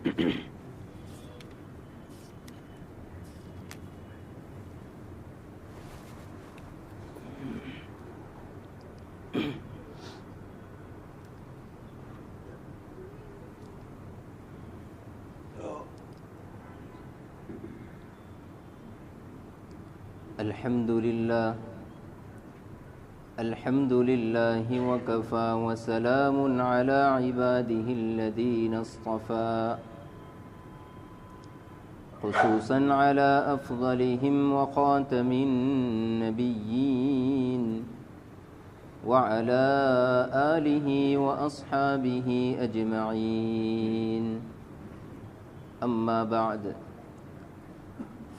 الحمد لله وكفى وسلام على عباده الذين اصطفى خصوصا على أفضلهم وخاتم النبيين وعلى آله وأصحابه أجمعين. أما بعد،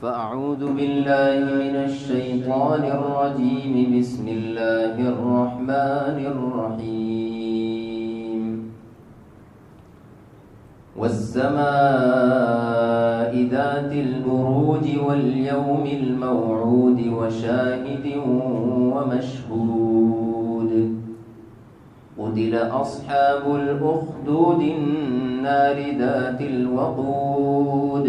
فأعوذ بالله من الشيطان الرجيم. بسم الله الرحمن الرحيم. والسماء ذات البروج واليوم الموعود وشاهد ومشهود. قتل أصحاب الأخدود النار ذات الوقود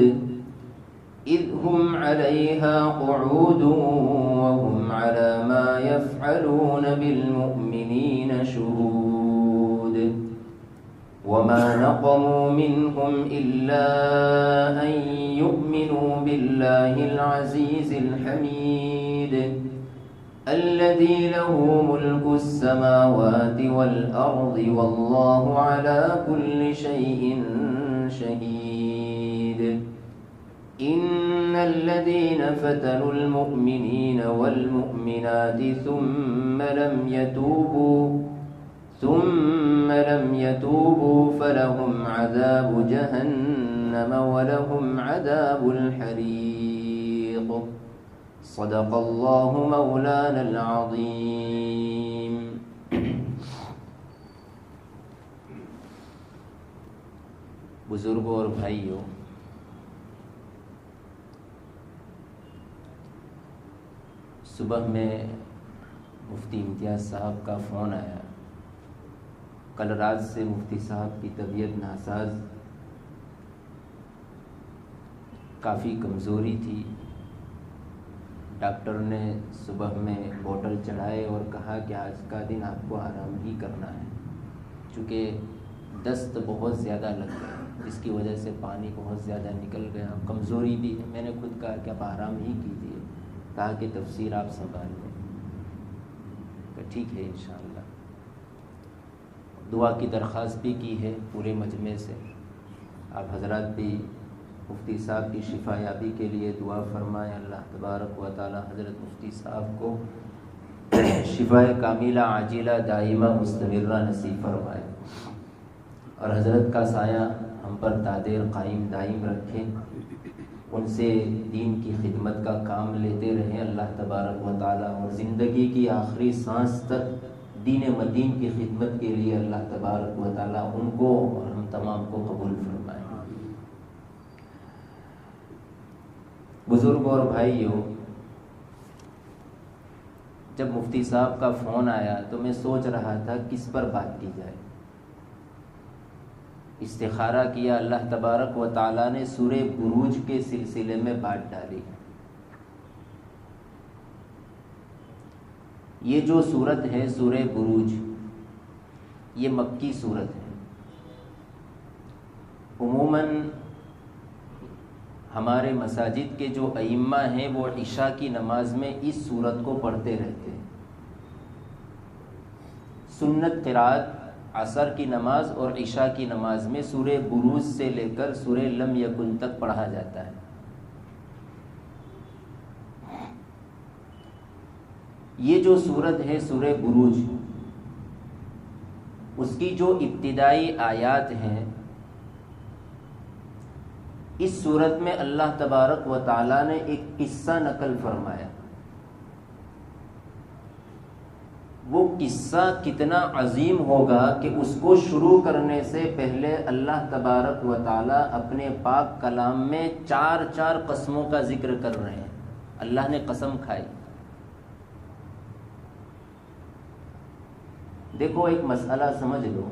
إذ هم عليها قعود وهم على ما يفعلون بالمؤمنين شهود. وما نقموا منهم إلا أن يؤمنوا بالله العزيز الحميد الذي له ملك السماوات والأرض والله على كل شيء شهيد. إن الذين فتنوا المؤمنين والمؤمنات ثم لم يتوبوا فلهم عذاب جهنم ولهم عذاب الحريق. صدق الله مولانا العظيم. بزرگوں اور بھائیوں، صبح میں مفتی امتیاز صاحب کا فون آیا. کل رات سے مفتی صاحب کی طبیعت ناساز، کافی کمزوری تھی. ڈاکٹر نے صبح میں بوٹل چڑھائے اور کہا کہ آج کا دن آپ کو آرام ہی کرنا ہے، چونکہ دست بہت زیادہ لگ گیا، جس کی وجہ سے پانی بہت زیادہ نکل گیا، کمزوری بھی ہے. میں نے خود کہا کہ آپ آرام ہی کیجیے، کہا کہ تفسیر آپ سنبھال لیں. کہ ٹھیک ہے انشاءاللہ. دعا کی درخواست بھی کی ہے پورے مجمع سے. آپ حضرات بھی مفتی صاحب کی شفا یابی کے لیے دعا فرمائیں. اللہ تبارک و تعالی حضرت مفتی صاحب کو شفا کاملہ عاجلہ دائمہ مستمرہ نصیب فرمائے اور حضرت کا سایہ ہم پر دادیر قائم دائم رکھیں. ان سے دین کی خدمت کا کام لیتے رہیں اللہ تبارک و تعالی، اور زندگی کی آخری سانس تک دین مدین کی خدمت کے لیے اللہ تبارک و تعالی ان کو اور ہم تمام کو قبول فرمائے. بزرگوں اور بھائیوں، جب مفتی صاحب کا فون آیا تو میں سوچ رہا تھا کس پر بات کی جائے. استخارہ کیا، اللہ تبارک و تعالیٰ نے سورہ بروج کے سلسلے میں بات ڈالی. یہ جو سورت ہے سورہ بروج، یہ مکی سورت ہے. عموماً ہمارے مساجد کے جو ائمہ ہیں وہ عشاء کی نماز میں اس سورت کو پڑھتے رہتے ہیں. سنت قرات عصر کی نماز اور عشاء کی نماز میں سورہ بروج سے لے کر سورہ لم یکن تک پڑھا جاتا ہے. یہ جو سورت ہے سورہ بروج، اس کی جو ابتدائی آیات ہیں، اس سورت میں اللہ تبارک و تعالیٰ نے ایک قصہ نقل فرمایا. وہ قصہ کتنا عظیم ہوگا کہ اس کو شروع کرنے سے پہلے اللہ تبارک و تعالیٰ اپنے پاک کلام میں 4 قسموں کا ذکر کر رہے ہیں. اللہ نے قسم کھائی. دیکھو ایک مسئلہ سمجھ لو.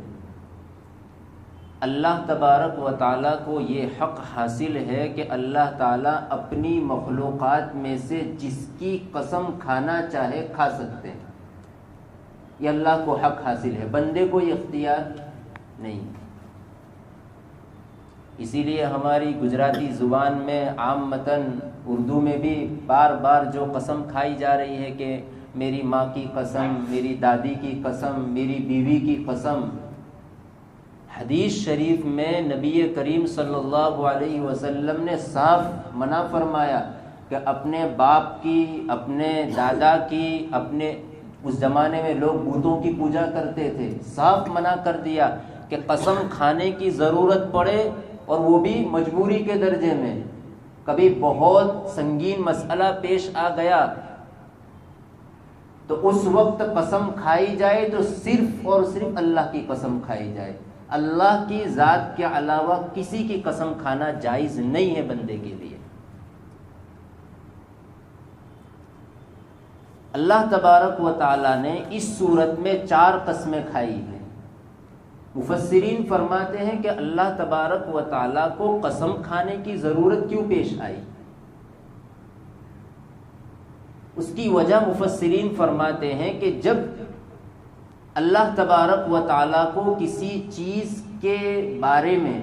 اللہ تبارک و تعالیٰ کو یہ حق حاصل ہے کہ اللہ تعالیٰ اپنی مخلوقات میں سے جس کی قسم کھانا چاہے کھا سکتے ہیں. یہ اللہ کو حق حاصل ہے، بندے کو یہ اختیار نہیں. اسی لیے ہماری گجراتی زبان میں عامتاً اردو میں بھی بار بار جو قسم کھائی جا رہی ہے کہ میری ماں کی قسم، میری دادی کی قسم، میری بیوی کی قسم، حدیث شریف میں نبی کریم صلی اللہ علیہ وسلم نے صاف منع فرمایا کہ اپنے باپ کی، اپنے دادا کی، اپنے اس زمانے میں لوگ بتوں کی پوجا کرتے تھے، صاف منع کر دیا کہ قسم کھانے کی ضرورت پڑے اور وہ بھی مجبوری کے درجے میں. کبھی بہت سنگین مسئلہ پیش آ گیا تو اس وقت قسم کھائی جائے تو صرف اور صرف اللہ کی قسم کھائی جائے. اللہ کی ذات کے علاوہ کسی کی قسم کھانا جائز نہیں ہے بندے کے لیے. اللہ تبارک و تعالیٰ نے اس صورت میں 4 قسمیں کھائی ہیں. مفسرین فرماتے ہیں کہ اللہ تبارک و تعالیٰ کو قسم کھانے کی ضرورت کیوں پیش آئی؟ اس کی وجہ مفسرین فرماتے ہیں کہ جب اللہ تبارک و تعالیٰ کو کسی چیز کے بارے میں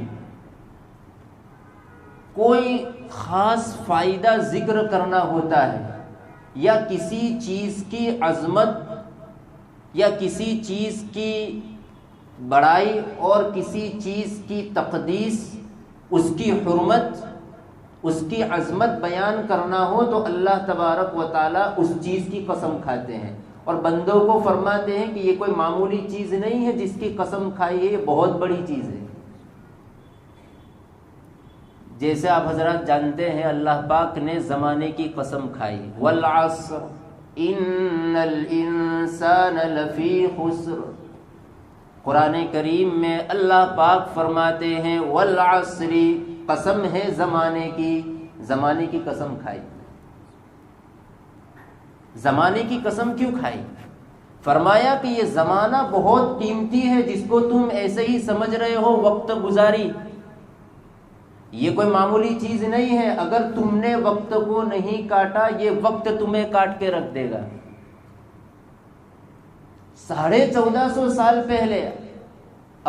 کوئی خاص فائدہ ذکر کرنا ہوتا ہے، یا کسی چیز کی عظمت یا کسی چیز کی بڑائی اور کسی چیز کی تقدیس، اس کی حرمت، اس کی عظمت بیان کرنا ہو تو اللہ تبارک و تعالیٰ اس چیز کی قسم کھاتے ہیں، اور بندوں کو فرماتے ہیں کہ یہ کوئی معمولی چیز نہیں ہے جس کی قسم کھائی ہے، یہ بہت بڑی چیز ہے. جیسے آپ حضرات جانتے ہیں اللہ پاک نے زمانے کی قسم کھائی، والعصر ان الانسان لفی خسر. قرآن کریم میں اللہ پاک فرماتے ہیں والعصر، قسم ہے زمانے کی. زمانے کی قسم کھائی. زمانے کی قسم کیوں کھائی؟ فرمایا کہ یہ زمانہ بہت قیمتی ہے، جس کو تم ایسے ہی سمجھ رہے ہو وقت گزاری، یہ کوئی معمولی چیز نہیں ہے. اگر تم نے وقت کو نہیں کاٹا یہ وقت تمہیں کاٹ کے رکھ دے گا. 1450 سال پہلے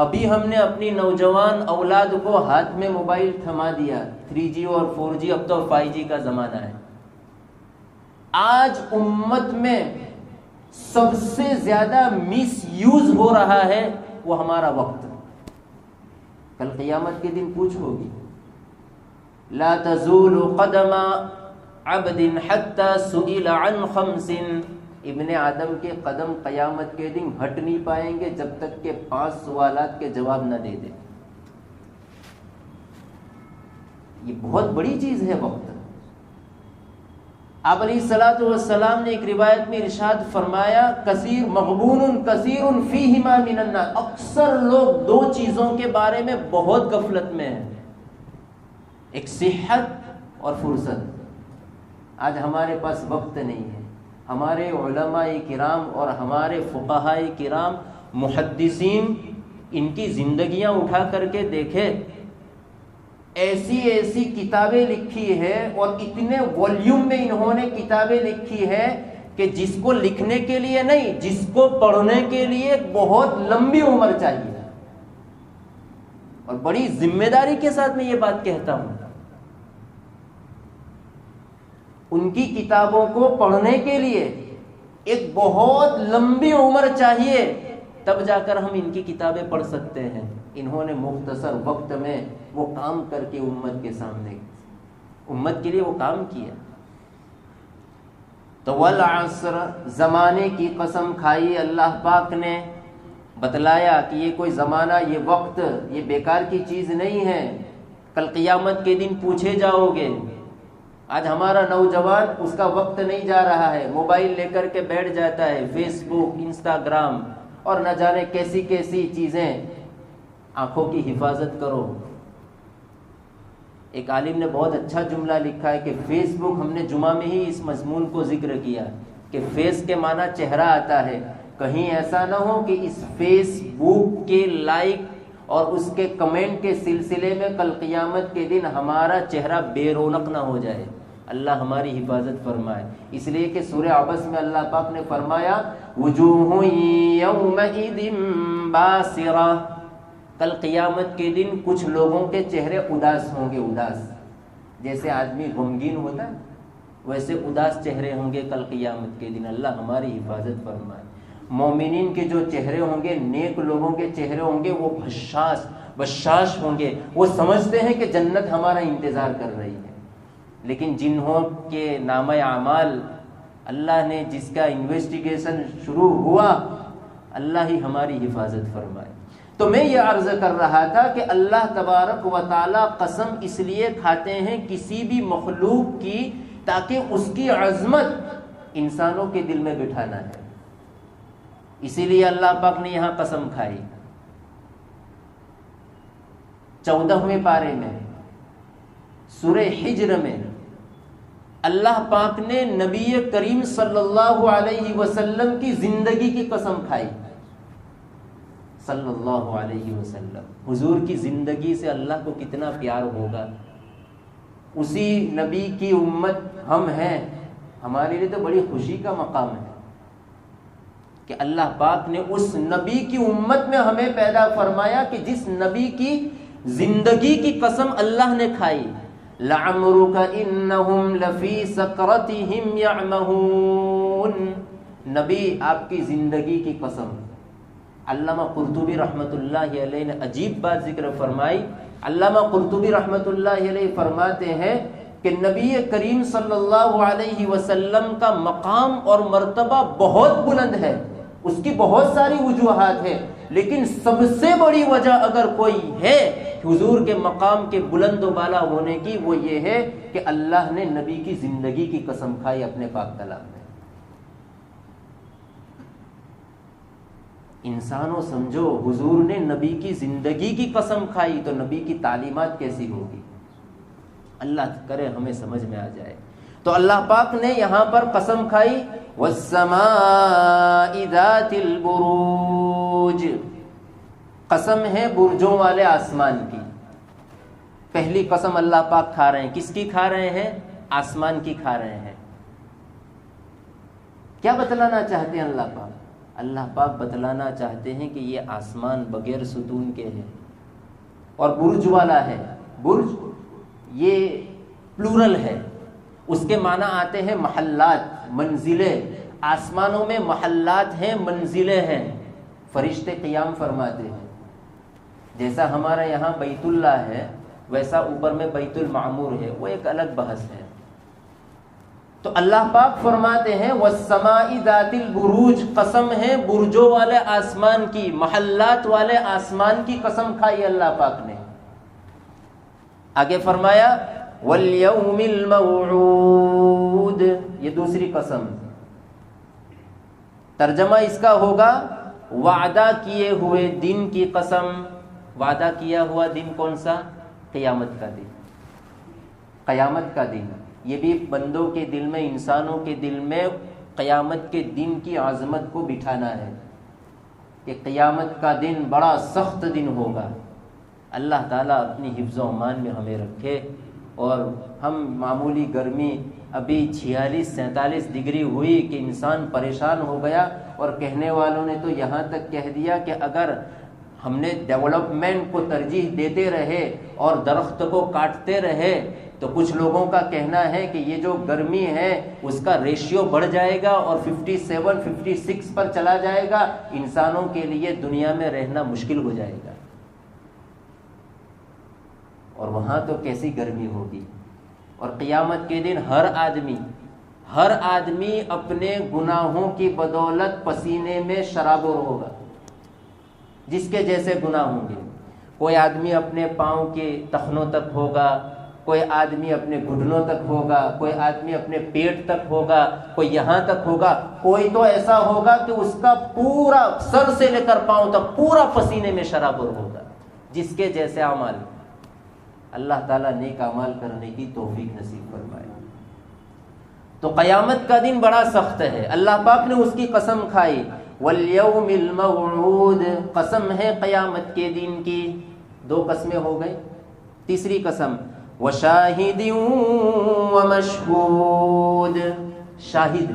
ابھی ہم نے اپنی نوجوان اولاد کو ہاتھ میں موبائل تھما دیا. 3G اور 4G، اب تو 5G کا زمانہ ہے. آج امت میں سب سے زیادہ مس یوز ہو رہا ہے وہ ہمارا وقت. کل قیامت کے دن پوچھ ہوگی، لا تزول قدم عبد حتى سئل عن 5. ابن آدم کے قدم قیامت کے دن ہٹ نہیں پائیں گے جب تک کہ 5 سوالات کے جواب نہ دے دے. یہ بہت بڑی چیز ہے وقت. آپ علیہ الصلوۃ والسلام نے ایک روایت میں ارشاد فرمایا، کثیر مغبون کثیر فیہما من الناس. اکثر لوگ 2 چیزوں کے بارے میں بہت غفلت میں ہیں، ایک صحت اور فرصت. آج ہمارے پاس وقت نہیں ہے. ہمارے علماء کرام اور ہمارے فقہاء کرام محدثین، ان کی زندگیاں اٹھا کر کے دیکھے، ایسی ایسی کتابیں لکھی ہے اور اتنے والیوم میں انہوں نے کتابیں لکھی ہے کہ جس کو لکھنے کے لیے نہیں، جس کو پڑھنے کے لیے بہت لمبی عمر چاہیے. اور بڑی ذمہ داری کے ساتھ میں یہ بات کہتا ہوں، ان کی کتابوں کو پڑھنے کے لیے ایک بہت لمبی عمر چاہیے، تب جا کر ہم ان کی کتابیں پڑھ سکتے ہیں. انہوں نے مختصر وقت میں وہ کام کر کے امت کے سامنے، امت کے لیے وہ کام کیا. تو والعصر، زمانے کی قسم کھائی. اللہ پاک نے بتلایا کہ یہ کوئی زمانہ، یہ وقت، یہ بیکار کی چیز نہیں ہے. کل قیامت کے دن پوچھے جاؤ گے. آج ہمارا نوجوان اس کا وقت نہیں جا رہا ہے، موبائل لے کر کے بیٹھ جاتا ہے، فیس بک، انسٹاگرام اور نہ جانے کیسی کیسی چیزیں. آنکھوں کی حفاظت کرو. ایک عالم نے بہت اچھا جملہ لکھا ہے کہ فیس بک، ہم نے جمعہ میں ہی اس مضمون کو ذکر کیا کہ فیس کے معنی چہرہ آتا ہے. کہیں ایسا نہ ہو کہ اس فیس بک کے لائک اور اس کے کمنٹ کے سلسلے میں کل قیامت کے دن ہمارا چہرہ بے رونق نہ ہو جائے. اللہ ہماری حفاظت فرمائے. اس لیے کہ سورہ عبس میں اللہ پاک نے فرمایا وجوہ یومئذ باسرہ، کل قیامت کے دن کچھ لوگوں کے چہرے اداس ہوں گے. اداس جیسے آدمی غمگین ہوتا ہے ویسے اداس چہرے ہوں گے کل قیامت کے دن. اللہ ہماری حفاظت فرمائے. مومنین کے جو چہرے ہوں گے، نیک لوگوں کے چہرے ہوں گے، وہ بشاش ہوں گے. وہ سمجھتے ہیں کہ جنت ہمارا انتظار کر رہی ہے. لیکن جنہوں کے نامہ اعمال اللہ نے جس کا انویسٹیگیشن شروع ہوا، اللہ ہی ہماری حفاظت فرمائے. تو میں یہ عرض کر رہا تھا کہ اللہ تبارک و تعالی قسم اس لیے کھاتے ہیں کسی بھی مخلوق کی تاکہ اس کی عظمت انسانوں کے دل میں بٹھانا ہے. اسی لیے اللہ پاک نے یہاں قسم کھائی 14ویں پارے میں سورہ حجر میں. اللہ پاک نے نبی کریم صلی اللہ علیہ وسلم کی زندگی کی قسم کھائی. صلی اللہ علیہ وسلم، حضور کی زندگی سے اللہ کو کتنا پیار ہوگا. اسی نبی کی امت ہم ہیں. ہمارے لیے تو بڑی خوشی کا مقام ہے کہ اللہ پاک نے اس نبی کی امت میں ہمیں پیدا فرمایا کہ جس نبی کی زندگی کی قسم اللہ نے کھائی. لَعَمْرُكَ إِنَّهُمْ لَفِي سَكْرَتِهِمْ يَعْمَهُونَ. نبی آپ کی زندگی کی قسم. علامہ قرطبی رحمۃ اللہ علیہ نے عجیب بات ذکر فرمائی. علامہ قرطبی رحمۃ اللہ علیہ فرماتے ہیں کہ نبی کریم صلی اللہ علیہ وسلم کا مقام اور مرتبہ بہت بلند ہے. اس کی بہت ساری وجوہات ہیں، لیکن سب سے بڑی وجہ اگر کوئی ہے حضور کے مقام کے بلند و بالا ہونے کی، وہ یہ ہے کہ اللہ نے نبی کی زندگی کی قسم کھائی اپنے پاک کلام میں. انسانوں سمجھو، حضور نے نبی کی زندگی کی قسم کھائی تو نبی کی تعلیمات کیسی ہوگی. اللہ کرے ہمیں سمجھ میں آ جائے. تو اللہ پاک نے یہاں پر قسم کھائی وَالسَّمَاءِ ذَاتِ الْبُرُوجِ. قسم ہے برجوں والے آسمان کی. پہلی قسم اللہ پاک کھا رہے ہیں. کس کی کھا رہے ہیں؟ آسمان کی کھا رہے ہیں. کیا بتلانا چاہتے ہیں اللہ پاک؟ اللہ پاک بتلانا چاہتے ہیں کہ یہ آسمان بغیر ستون کے ہے اور برج والا ہے. برج یہ پلورل ہے، اس کے معنی آتے ہیں محلات، منزلیں. آسمانوں میں محلات ہیں، منزلیں ہیں. فرشتے قیام فرماتے ہیں. جیسا ہمارا یہاں بیت اللہ ہے ویسا اوپر میں بیت المعمور ہے، وہ ایک الگ بحث ہے. تو اللہ پاک فرماتے ہیں وَالسَّمَاءِ ذَاتِ الْبُرُوجِ. قسم ہے برجوں والے آسمان کی، محلات والے آسمان کی قسم کھائی اللہ پاک نے. آگے فرمایا وَالْيَوْمِ الْمَوْعُودِ. یہ دوسری قسم. ترجمہ اس کا ہوگا وعدہ کیے ہوئے دن کی قسم. وعدہ کیا ہوا دن کون سا؟ قیامت کا دن. قیامت کا دن یہ بھی بندوں کے دل میں، انسانوں کے دل میں قیامت کے دن کی عظمت کو بٹھانا ہے کہ قیامت کا دن بڑا سخت دن ہوگا. اللہ تعالیٰ اپنی حفظ و امان میں ہمیں رکھے. اور ہم معمولی گرمی ابھی 46-47 ڈگری ہوئی کہ انسان پریشان ہو گیا، اور کہنے والوں نے تو یہاں تک کہہ دیا کہ اگر ہم نے ڈیولپمنٹ کو ترجیح دیتے رہے اور درخت کو کاٹتے رہے تو کچھ لوگوں کا کہنا ہے کہ یہ جو گرمی ہے اس کا ریشیو بڑھ جائے گا اور 57-56 پر چلا جائے گا. انسانوں کے لیے دنیا میں رہنا مشکل ہو جائے گا. اور وہاں تو کیسی گرمی ہوگی. اور قیامت کے دن ہر آدمی اپنے گناہوں کی بدولت پسینے میں شرابور ہوگا، جس کے جیسے گناہ ہوں گے. کوئی آدمی اپنے پاؤں کے تخنوں تک ہوگا، کوئی آدمی اپنے گھٹنوں تک ہوگا، کوئی آدمی اپنے پیٹ تک ہوگا، کوئی یہاں تک ہوگا. کوئی تو ایسا ہوگا کہ اس کا پورا سر سے لے کر پاؤں تک پورا پسینے میں شرابور ہوگا. جس کے جیسے اعمال. اللہ تعالیٰ نیک اعمال کرنے کی توفیق نصیب فرمائے. تو قیامت کا دن بڑا سخت ہے. اللہ پاک نے اس کی قسم کھائی والیوم الموعود، قسم ہے قیامت کے دن کی. 2 قسمیں ہو گئی. تیسری قسم وشاہد ومشہود، شاہد،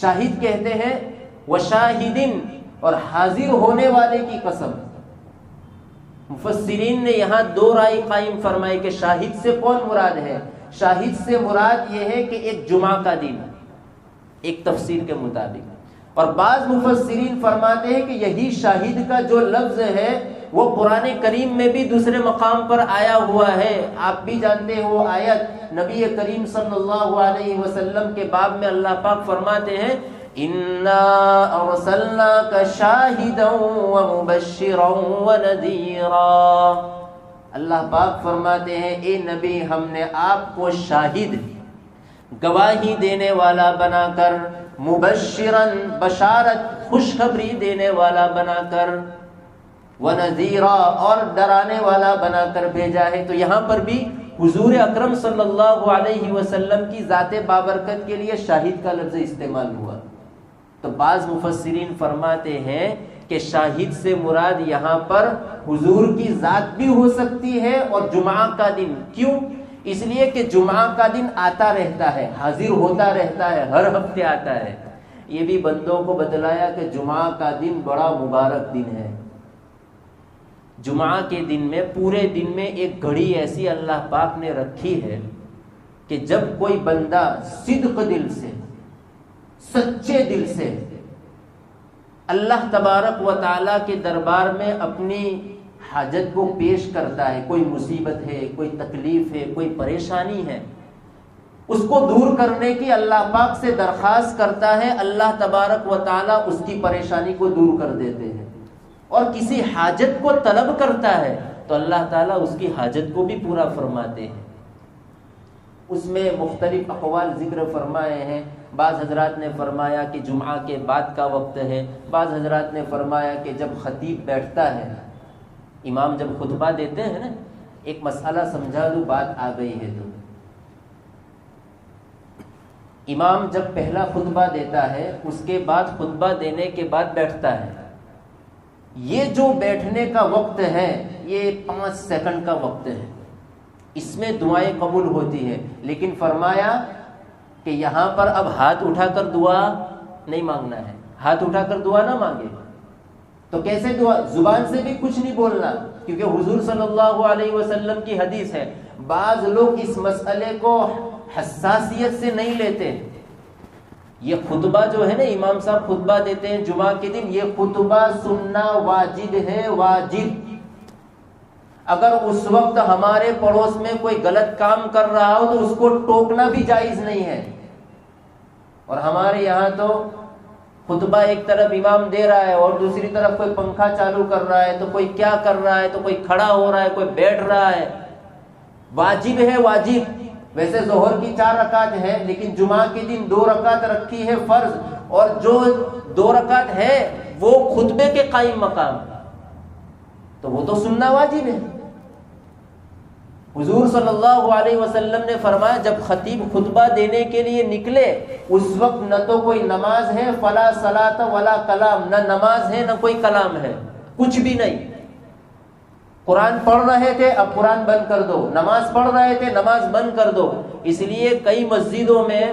شاہد کہتے ہیں وشاہدن، اور حاضر ہونے والے کی قسم. مفسرین نے یہاں 2 رائے قائم فرمائی کہ شاہد سے کون مراد ہے. شاہد سے مراد یہ ہے کہ ایک جمعہ کا دن، ایک تفسیر کے مطابق. اور بعض مفسرین فرماتے ہیں کہ یہی شاہد کا جو لفظ ہے وہ قرآن کریم میں بھی دوسرے مقام پر آیا ہوا ہے. آپ بھی جانتے ہیں وہ آیت نبی کریم صلی اللہ علیہ وسلم کے باب میں اللہ پاک فرماتے ہیں اِنَّا أَرْسَلْنَاكَ شَاهِدًا وَمُبَشِّرًا وَنَذِيرًا. اللہ پاک فرماتے ہیں اے نبی ہم نے آپ کو شاہد، گواہی دینے والا بنا کر، مبشرن بشارت خوشخبری دینے والا بنا کر، ونذیرا اور ڈرانے والا بنا کر بھیجا ہے. تو یہاں پر بھی حضور اکرم صلی اللہ علیہ وسلم کی ذات بابرکت کے لیے شاہد کا لفظ استعمال ہوا. تو بعض مفسرین فرماتے ہیں کہ شاہد سے مراد یہاں پر حضور کی ذات بھی ہو سکتی ہے اور جمعہ کا دن. کیوں؟ اس لیے کہ جمعہ کا دن آتا رہتا ہے، حاضر ہوتا رہتا ہے، ہر ہفتے آتا ہے. یہ بھی بندوں کو بتلایا کہ جمعہ کا دن بڑا مبارک دن ہے. جمعہ کے دن میں پورے دن میں ایک گھڑی ایسی اللہ پاک نے رکھی ہے کہ جب کوئی بندہ صدق دل سے، سچے دل سے اللہ تبارک و تعالیٰ کے دربار میں اپنی حاجت کو پیش کرتا ہے، کوئی مصیبت ہے، کوئی تکلیف ہے، کوئی پریشانی ہے، اس کو دور کرنے کی اللہ پاک سے درخواست کرتا ہے، اللہ تبارک و تعالیٰ اس کی پریشانی کو دور کر دیتے ہیں. اور کسی حاجت کو طلب کرتا ہے تو اللہ تعالیٰ اس کی حاجت کو بھی پورا فرماتے ہیں. اس میں مختلف اقوال ذکر فرمائے ہیں. بعض حضرات نے فرمایا کہ جمعہ کے بعد کا وقت ہے، بعض حضرات نے فرمایا کہ جب خطیب بیٹھتا ہے، امام جب خطبہ دیتے ہیں نا. ایک مسئلہ سمجھا دوں، بات آ گئی ہے تو. امام جب پہلا خطبہ دیتا ہے اس کے بعد خطبہ دینے کے بعد بیٹھتا ہے. یہ جو بیٹھنے کا وقت ہے یہ 5 سیکنڈ کا وقت ہے، اس میں دعائیں قبول ہوتی ہے. لیکن فرمایا کہ یہاں پر اب ہاتھ اٹھا کر دعا نہیں مانگنا ہے، ہاتھ اٹھا کر دعا نہ مانگے. تو کیسے دعا؟ زبان سے بھی کچھ نہیں بولنا، کیونکہ حضور صلی اللہ علیہ وسلم کی حدیث ہے. بعض لوگ اس مسئلے کو حساسیت سے نہیں لیتے. یہ خطبہ جو ہے نا، امام صاحب خطبہ دیتے ہیں جمعہ کے دن، یہ خطبہ سننا واجب ہے، واجب. اگر اس وقت ہمارے پڑوس میں کوئی غلط کام کر رہا ہو تو اس کو ٹوکنا بھی جائز نہیں ہے. اور ہمارے یہاں تو خطبہ ایک طرف امام دے رہا ہے اور دوسری طرف کوئی پنکھا چالو کر رہا ہے، تو کوئی کیا کر رہا ہے، تو کوئی کھڑا ہو رہا ہے، کوئی بیٹھ رہا ہے. واجب ہے، واجب. ویسے ظہر کی 4 رکعت ہے، لیکن جمعہ کے دن 2 رکعت رکھی ہے فرض، اور جو 2 رکعت ہے وہ خطبے کے قائم مقام، تو وہ تو سننا واجب ہے. حضور صلی اللہ علیہ وسلم نے فرمایا جب خطیب خطبہ دینے کے لیے نکلے اس وقت نہ تو کوئی نماز ہے، فلا صلاۃ ولا کلام، نہ نماز ہے نہ کوئی کلام ہے، کچھ بھی نہیں. قرآن پڑھ رہے تھے، اب قرآن بند کر دو. نماز پڑھ رہے تھے، نماز بند کر دو. اس لیے کئی مسجدوں میں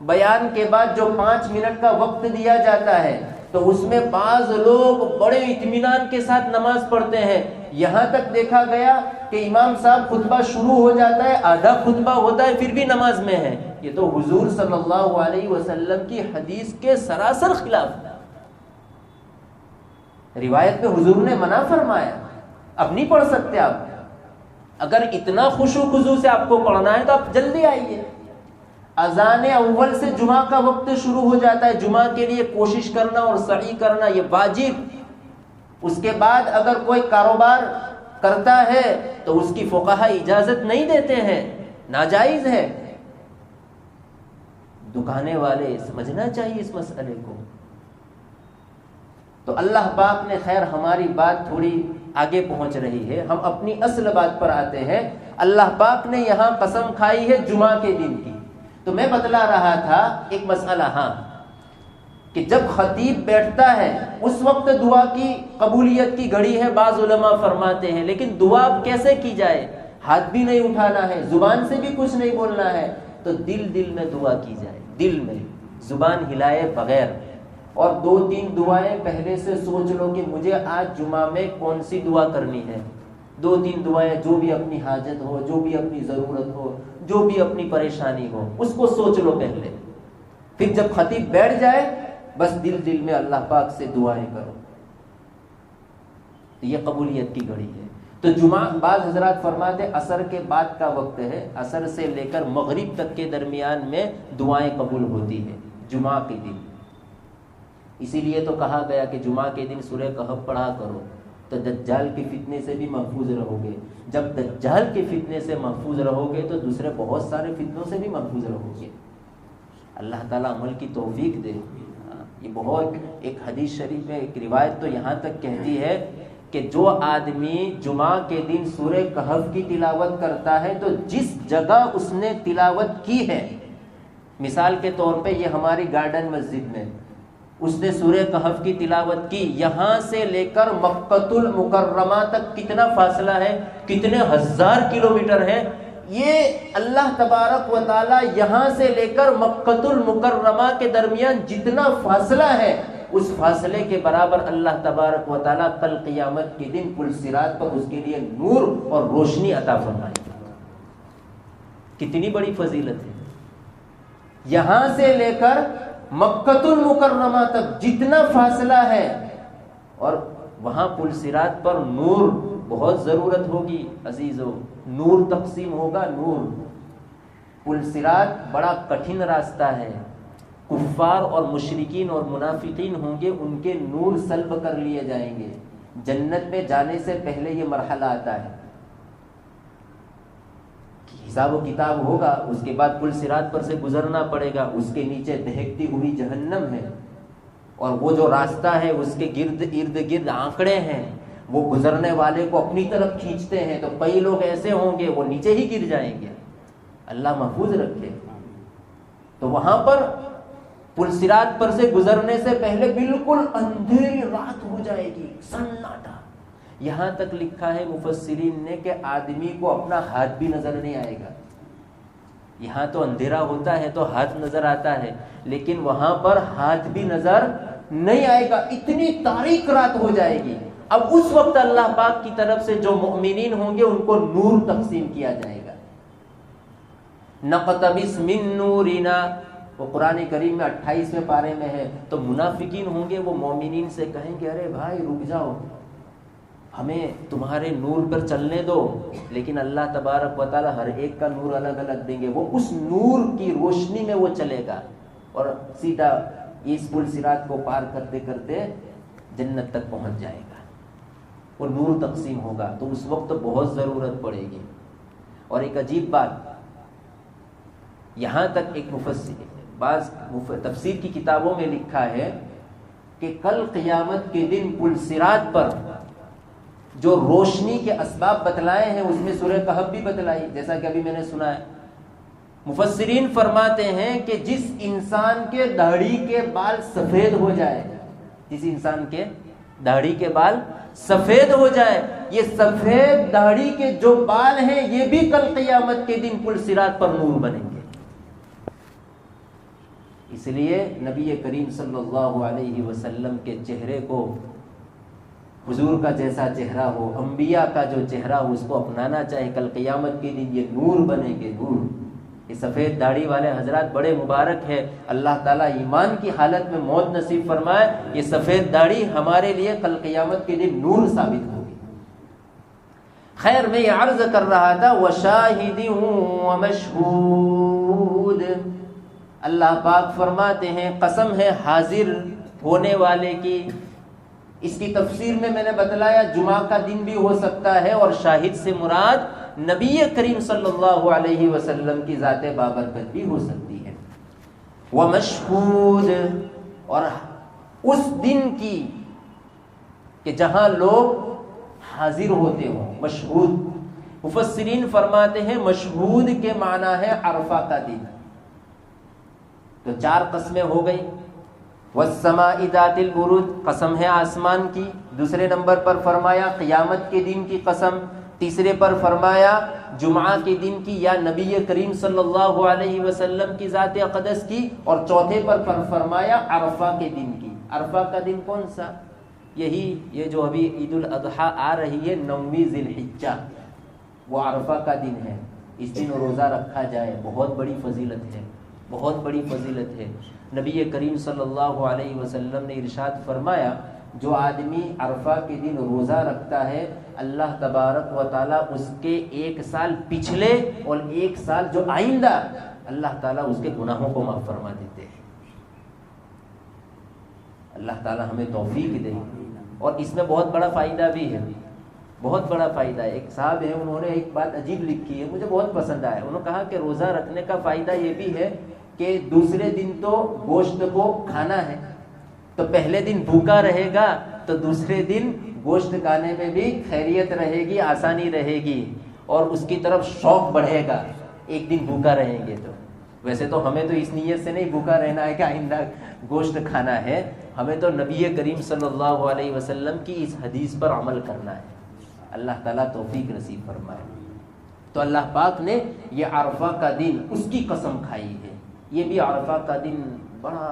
بیان کے بعد جو 5 منٹ کا وقت دیا جاتا ہے تو اس میں بعض لوگ بڑے اطمینان کے ساتھ نماز پڑھتے ہیں. یہاں تک دیکھا گیا کہ امام صاحب خطبہ شروع ہو جاتا ہے، آدھا خطبہ ہوتا ہے، پھر بھی نماز میں ہے. یہ تو حضور صلی اللہ علیہ وسلم کی حدیث کے سراسر خلاف. روایت میں حضور نے منع فرمایا، اب نہیں پڑھ سکتے آپ. اگر اتنا خشوع خضوع سے آپ کو پڑھنا ہے تو آپ جلدی آئیے. اذان اول سے جمعہ کا وقت شروع ہو جاتا ہے. جمعہ کے لیے کوشش کرنا اور سعی کرنا یہ واجب. اس کے بعد اگر کوئی کاروبار کرتا ہے تو اس کی فقہا اجازت نہیں دیتے ہیں، ناجائز ہے. دکانے والے سمجھنا چاہیے اس مسئلے کو. تو اللہ پاک نے خیر ہماری بات تھوڑی آگے پہنچ رہی ہے، ہم اپنی اصل بات پر آتے ہیں. اللہ پاک نے یہاں قسم کھائی ہے جمعہ کے دن کی. تو میں بتلا رہا تھا ایک مسئلہ. ہاں کہ جب خطیب بیٹھتا ہے اس وقت دعا کی قبولیت کی گھڑی ہے، بعض علماء فرماتے ہیں، لیکن دعا کیسے کی جائے؟ ہاتھ بھی نہیں اٹھانا ہے، زبان سے بھی کچھ نہیں بولنا ہے، تو دل میں دعا کی جائے، دل میں، زبان ہلائے بغیر، اور 2-3 دعائیں پہلے سے سوچ لو کہ مجھے آج جمعہ میں کون سی دعا کرنی ہے، 2-3 دعائیں، جو بھی اپنی حاجت ہو، جو بھی اپنی ضرورت ہو، جو بھی اپنی پریشانی ہو، اس کو سوچ لو پہلے، پھر جب خطیب بیٹھ جائے بس دل میں اللہ پاک سے دعائیں کرو، یہ قبولیت کی گھڑی ہے۔ تو جمعہ، بعض حضرات فرماتے ہیں عصر کے بعد کا وقت ہے، عصر سے لے کر مغرب تک کے درمیان میں دعائیں قبول ہوتی ہیں جمعہ کے دن، اسی لیے تو کہا گیا کہ جمعہ کے دن سورہ کہف پڑھا کرو تو دجال کے فتنے سے بھی محفوظ رہو گے، جب دجال کے فتنے سے محفوظ رہو گے تو دوسرے بہت سارے فتنوں سے بھی محفوظ رہو گے۔ اللہ تعالیٰ عمل کی توفیق دے۔ یہ بہت، ایک حدیث شریف میں ایک روایت تو یہاں تک کہتی ہے کہ جو آدمی جمعہ کے دن سورہ کہف کی تلاوت کرتا ہے تو جس جگہ اس نے تلاوت کی ہے، مثال کے طور پہ یہ ہماری گارڈن مسجد میں اس نے سورہ کہف کی تلاوت کی، یہاں سے لے کر مکۃ المکرمہ تک کتنا فاصلہ ہے، کتنے ہزار کلومیٹر ہے، یہ اللہ تبارک و تعالی یہاں سے لے کر مکۃ المکرمہ کے درمیان جتنا فاصلہ ہے اس فاصلے کے برابر اللہ تبارک و تعالی کل قیامت کے دن پل صراط پر اس کے لیے نور اور روشنی عطا فرمائے گا۔ کتنی بڑی فضیلت ہے، یہاں سے لے کر مکۃ المکرمہ تک جتنا فاصلہ ہے، اور وہاں پل صراط پر نور بہت ضرورت ہوگی عزیزو، نور تقسیم ہوگا، نور۔ پل صراط بڑا کٹھن راستہ ہے، کفار اور مشرکین اور منافقین ہوں گے، ان کے نور سلب کر لیے جائیں گے۔ جنت میں جانے سے پہلے یہ مرحلہ آتا ہے، حساب و کتاب ہوگا، اس کے بعد پل صراط پر سے گزرنا پڑے گا، اس کے نیچے دہکتی ہوئی جہنم ہے، اور وہ جو راستہ ہے اس کے ارد گرد آنکڑے ہیں، وہ گزرنے والے کو اپنی طرف کھینچتے ہیں، تو کئی لوگ ایسے ہوں گے وہ نیچے ہی گر جائیں گے، اللہ محفوظ رکھے۔ تو وہاں پر پل صراط پر سے گزرنے سے پہلے بالکل اندھیری رات ہو جائے گی، سناٹا، یہاں تک لکھا ہے مفسرین نے کہ آدمی کو اپنا ہاتھ بھی نظر نہیں آئے گا۔ یہاں تو اندھیرا ہوتا ہے تو ہاتھ نظر آتا ہے، لیکن وہاں پر ہاتھ بھی نظر نہیں آئے گا، اتنی تاریک رات ہو جائے گی۔ اب اس وقت اللہ پاک کی طرف سے جو مؤمنین ہوں گے ان کو نور تقسیم کیا جائے گا۔ نقتبس من نورنا، وہ قرآن کریم میں 28ویں پارے میں ہے، تو منافقین ہوں گے وہ مومنین سے کہیں گے ارے بھائی رک جاؤ، ہمیں تمہارے نور پر چلنے دو، لیکن اللہ تبارک و تعالی ہر ایک کا نور الگ الگ دیں گے، وہ اس نور کی روشنی میں وہ چلے گا اور سیدھا اس پل صراط کو پار کرتے کرتے جنت تک پہنچ جائے گا۔ وہ نور تقسیم ہوگا، تو اس وقت بہت ضرورت پڑے گی۔ اور ایک عجیب بات، یہاں تک ایک مفسر، بعض تفسیر کی کتابوں میں لکھا ہے کہ کل قیامت کے دن پل صراط پر جو روشنی کے اسباب بتلائے ہیں اس میں سورہ کہف بھی بتلائی، جیسا کہ ابھی میں نے سنا ہے۔ مفسرین فرماتے ہیں کہ جس انسان کے داڑھی کے بال سفید ہو جائے، جس انسان کے داڑھی کے بال سفید ہو جائے، یہ سفید داڑھی کے جو بال ہیں یہ بھی کل قیامت کے دن پل صراط پر نور بنیں گے۔ اس لیے نبی کریم صلی اللہ علیہ وسلم کے چہرے کو، حضور کا جیسا چہرہ ہو، انبیاء کا جو چہرہ ہو، اس کو اپنانا چاہے۔ کل قیامت کے دن یہ نور بنیں گے، نور۔ یہ سفید داڑھی والے حضرات بڑے مبارک ہے، اللہ تعالیٰ ایمان کی حالت میں موت نصیب فرمائے۔ یہ سفید داڑھی ہمارے لیے کل قیامت کے دن نور ثابت ہوگی۔ خیر، میں یہ عرض کر رہا تھا وَشَاهِدٍ وَمَشْهُودٍ، اللہ پاک فرماتے ہیں قسم ہے حاضر ہونے والے کی۔ اس کی تفسیر میں نے بتلایا جمعہ کا دن بھی ہو سکتا ہے، اور شاہد سے مراد نبی کریم صلی اللہ علیہ وسلم کی ذات بابرکت بھی ہو سکتی ہے۔ وَمَشْهُودٍ، اور اس دن کی کہ جہاں لوگ حاضر ہوتے ہوں، مشہود۔ مفسرین فرماتے ہیں مشہود کے معنی ہے عرفہ کا دن۔ تو 4 قسمیں ہو گئی، والسماء ذات البروج، قسم ہے آسمان کی. دوسرے نمبر پر فرمایا قیامت کے دن کی قسم. تیسرے پر فرمایا جمعہ کے دن کی یا نبی کریم صلی اللہ علیہ وسلم کی ذات اقدس کی. اور چوتھے پر فرمایا عرفہ کے دن کی. عرفہ کا دن کون سا؟ یہ جو ابھی عید الاضحیٰ آ رہی ہے 9ویں ذی الحجہ، وہ عرفہ کا دن ہے. اس دن روزہ رکھا جائے، بہت بڑی فضیلت ہے، بہت بڑی فضیلت ہے. نبی کریم صلی اللہ علیہ وسلم نے ارشاد فرمایا جو آدمی عرفہ کے دن روزہ رکھتا ہے اللہ تبارک و تعالیٰ اس کے 1 سال پچھلے اور 1 سال جو آئندہ اللہ تعالیٰ اس کے گناہوں کو معاف فرما دیتے ہیں. اللہ تعالیٰ ہمیں توفیق دے. اور اس میں بہت بڑا فائدہ بھی ہے، بہت بڑا فائدہ ہے. ایک صاحب ہیں، انہوں نے ایک بات عجیب لکھی ہے، مجھے بہت پسند آیا. انہوں نے کہا کہ روزہ رکھنے کا فائدہ یہ بھی ہے کہ دوسرے دن تو گوشت کو کھانا ہے، تو پہلے دن بھوکا رہے گا تو دوسرے دن گوشت کھانے میں بھی خیریت رہے گی، آسانی رہے گی، اور اس کی طرف شوق بڑھے گا. ایک دن بھوکا رہیں گے تو ویسے تو ہمیں تو اس نیت سے نہیں بھوکا رہنا ہے کہ آئندہ گوشت کھانا ہے، ہمیں تو نبی کریم صلی اللہ علیہ وسلم کی اس حدیث پر عمل کرنا ہے. اللہ تعالیٰ توفیق نصیب فرمائے. تو اللہ پاک نے یہ عرفہ کا دن اس کی قسم کھائی ہے. یہ بھی عرفہ کا دن بڑا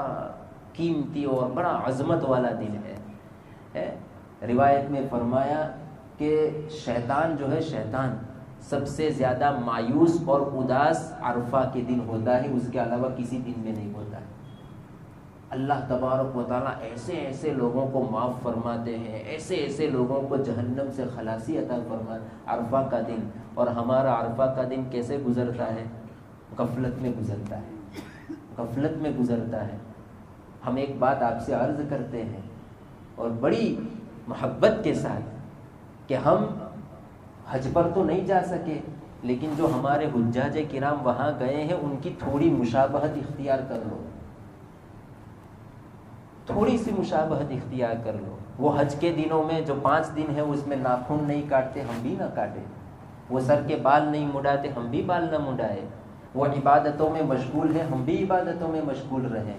قیمتی اور بڑا عظمت والا دن ہے. روایت میں فرمایا کہ شیطان جو ہے، شیطان سب سے زیادہ مایوس اور اداس عرفہ کے دن ہوتا ہے، اس کے علاوہ کسی دن میں نہیں ہوتا ہے. اللہ تبارک و تعالیٰ ایسے ایسے لوگوں کو معاف فرماتے ہیں، ایسے ایسے لوگوں کو جہنم سے خلاصی عطا فرماتے عرفہ کا دن. اور ہمارا عرفہ کا دن کیسے گزرتا ہے؟ غفلت میں گزرتا ہے، غفلت میں گزرتا ہے. ہم ایک بات آپ سے عرض کرتے ہیں اور بڑی محبت کے ساتھ کہ ہم حج پر تو نہیں جا سکے، لیکن جو ہمارے حجاج کرام وہاں گئے ہیں ان کی تھوڑی مشابہت اختیار کر لو، تھوڑی سی مشابہت اختیار کر لو. وہ حج کے دنوں میں جو 5 دن ہے اس میں ناخن نہیں کاٹتے، ہم بھی نہ کاٹیں. وہ سر کے بال نہیں مڈاتے، ہم بھی بال نہ مڈائے. وہ عبادتوں میں مشغول ہے، ہم بھی عبادتوں میں مشغول رہیں.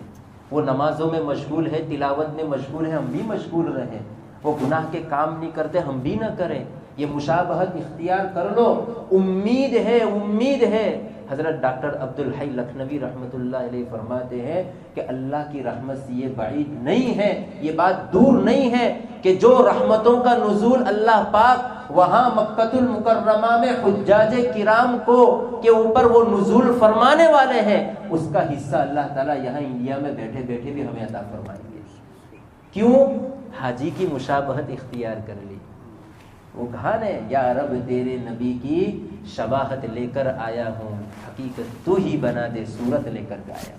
وہ نمازوں میں مشغول ہے، تلاوت میں مشغول ہے، ہم بھی مشغول رہیں. وہ گناہ کے کام نہیں کرتے، ہم بھی نہ کریں. یہ مشابہت اختیار کر لو. امید ہے، امید ہے. حضرت ڈاکٹر عبدالحی لکھنوی رحمۃ اللہ علیہ فرماتے ہیں کہ اللہ کی رحمت سے یہ بعید نہیں ہے، یہ بات دور نہیں ہے کہ جو رحمتوں کا نزول اللہ پاک وہاں مکۃ المکرمہ میں حجاج کرام کو کے اوپر وہ نزول فرمانے والے ہیں، اس کا حصہ اللہ تعالیٰ یہاں انڈیا میں بیٹھے بیٹھے بھی ہمیں عطا فرمائیں گے. کیوں؟ حاجی کی مشابہت اختیار کر لی. وہ کہا نے یا رب تیرے نبی کی شباہت لے کر آیا ہوں، حقیقت تو ہی بنا دے صورت لے کر گایا.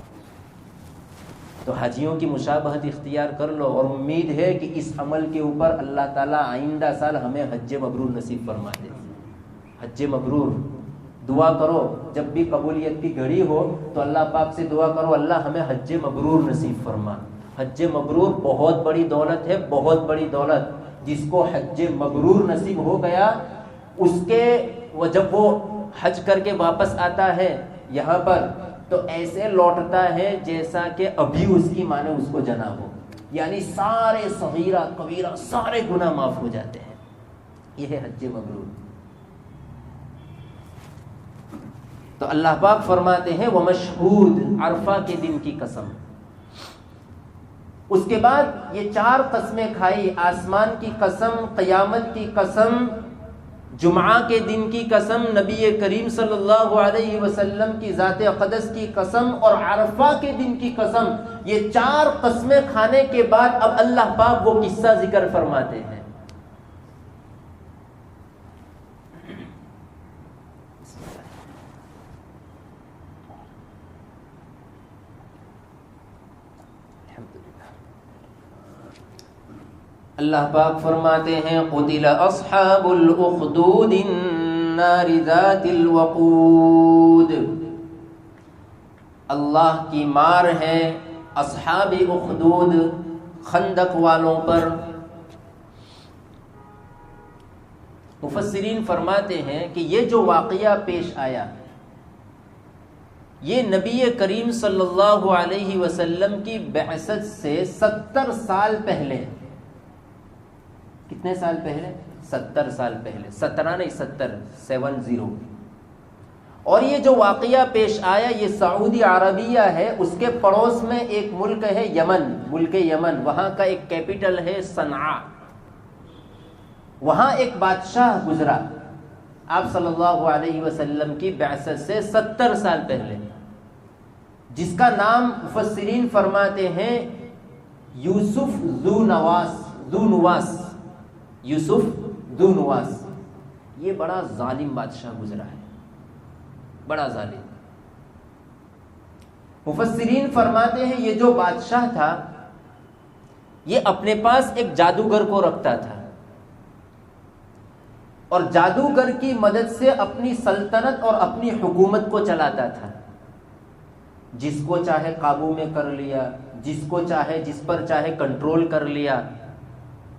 تو حاجیوں کی مشابہت اختیار کر لو اور امید ہے کہ اس عمل کے اوپر اللہ تعالیٰ آئندہ سال ہمیں حج مبرور نصیب فرما دے. حج مبرور دعا کرو، جب بھی قبولیت کی گھڑی ہو تو اللہ پاک سے دعا کرو اللہ ہمیں حج مبرور نصیب فرما. حج مبرور بہت بڑی دولت ہے، بہت بڑی دولت. جس کو حج مبرور نصیب ہو گیا اس کے جب وہ حج کر کے واپس آتا ہے یہاں پر تو ایسے لوٹتا ہے جیسا کہ ابھی اس کی ماں نے اس کو جنا ہو. یعنی سارے صغیرہ کبیرہ سارے گناہ معاف ہو جاتے ہیں. یہ ہے حج مبرور. تو اللہ پاک فرماتے ہیں ومشہود، عرفہ کے دن کی قسم. اس کے بعد یہ 4 قسمیں کھائی، آسمان کی قسم، قیامت کی قسم، جمعہ کے دن کی قسم، نبی کریم صلی اللہ علیہ وسلم کی ذات اقدس کی قسم اور عرفہ کے دن کی قسم. یہ 4 قسمیں کھانے کے بعد اب اللہ پاک وہ قصہ ذکر فرماتے ہیں. اللہ پاک فرماتے ہیں قتل اصحاب الاخدود النار ذات الوقود. اللہ کی مار ہے اصحاب اخدود، خندق والوں پر. مفسرین فرماتے ہیں کہ یہ جو واقعہ پیش آیا یہ نبی کریم صلی اللہ علیہ وسلم کی بعثت سے 70 سال پہلے. کتنے سال پہلے؟ 70 سال پہلے. 17 نہیں 70. اور یہ جو واقعہ پیش آیا یہ سعودی عربیہ ہے، اس کے پڑوس میں ایک ملک ہے یمن، ملک یمن، وہاں کا ایک کیپٹل ہے صنعاء. وہاں ایک بادشاہ گزرا آپ صلی اللہ علیہ وسلم کی بعثت سے 70 سال پہلے، جس کا نام مفسرین فرماتے ہیں یوسف ذو نواس. یوسف ذو نواس. یہ بڑا ظالم بادشاہ گزرا ہے، بڑا ظالم. مفسرین فرماتے ہیں یہ جو بادشاہ تھا یہ اپنے پاس ایک جادوگر کو رکھتا تھا، اور جادوگر کی مدد سے اپنی سلطنت اور اپنی حکومت کو چلاتا تھا. جس کو چاہے قابو میں کر لیا، جس کو چاہے جس پر چاہے کنٹرول کر لیا.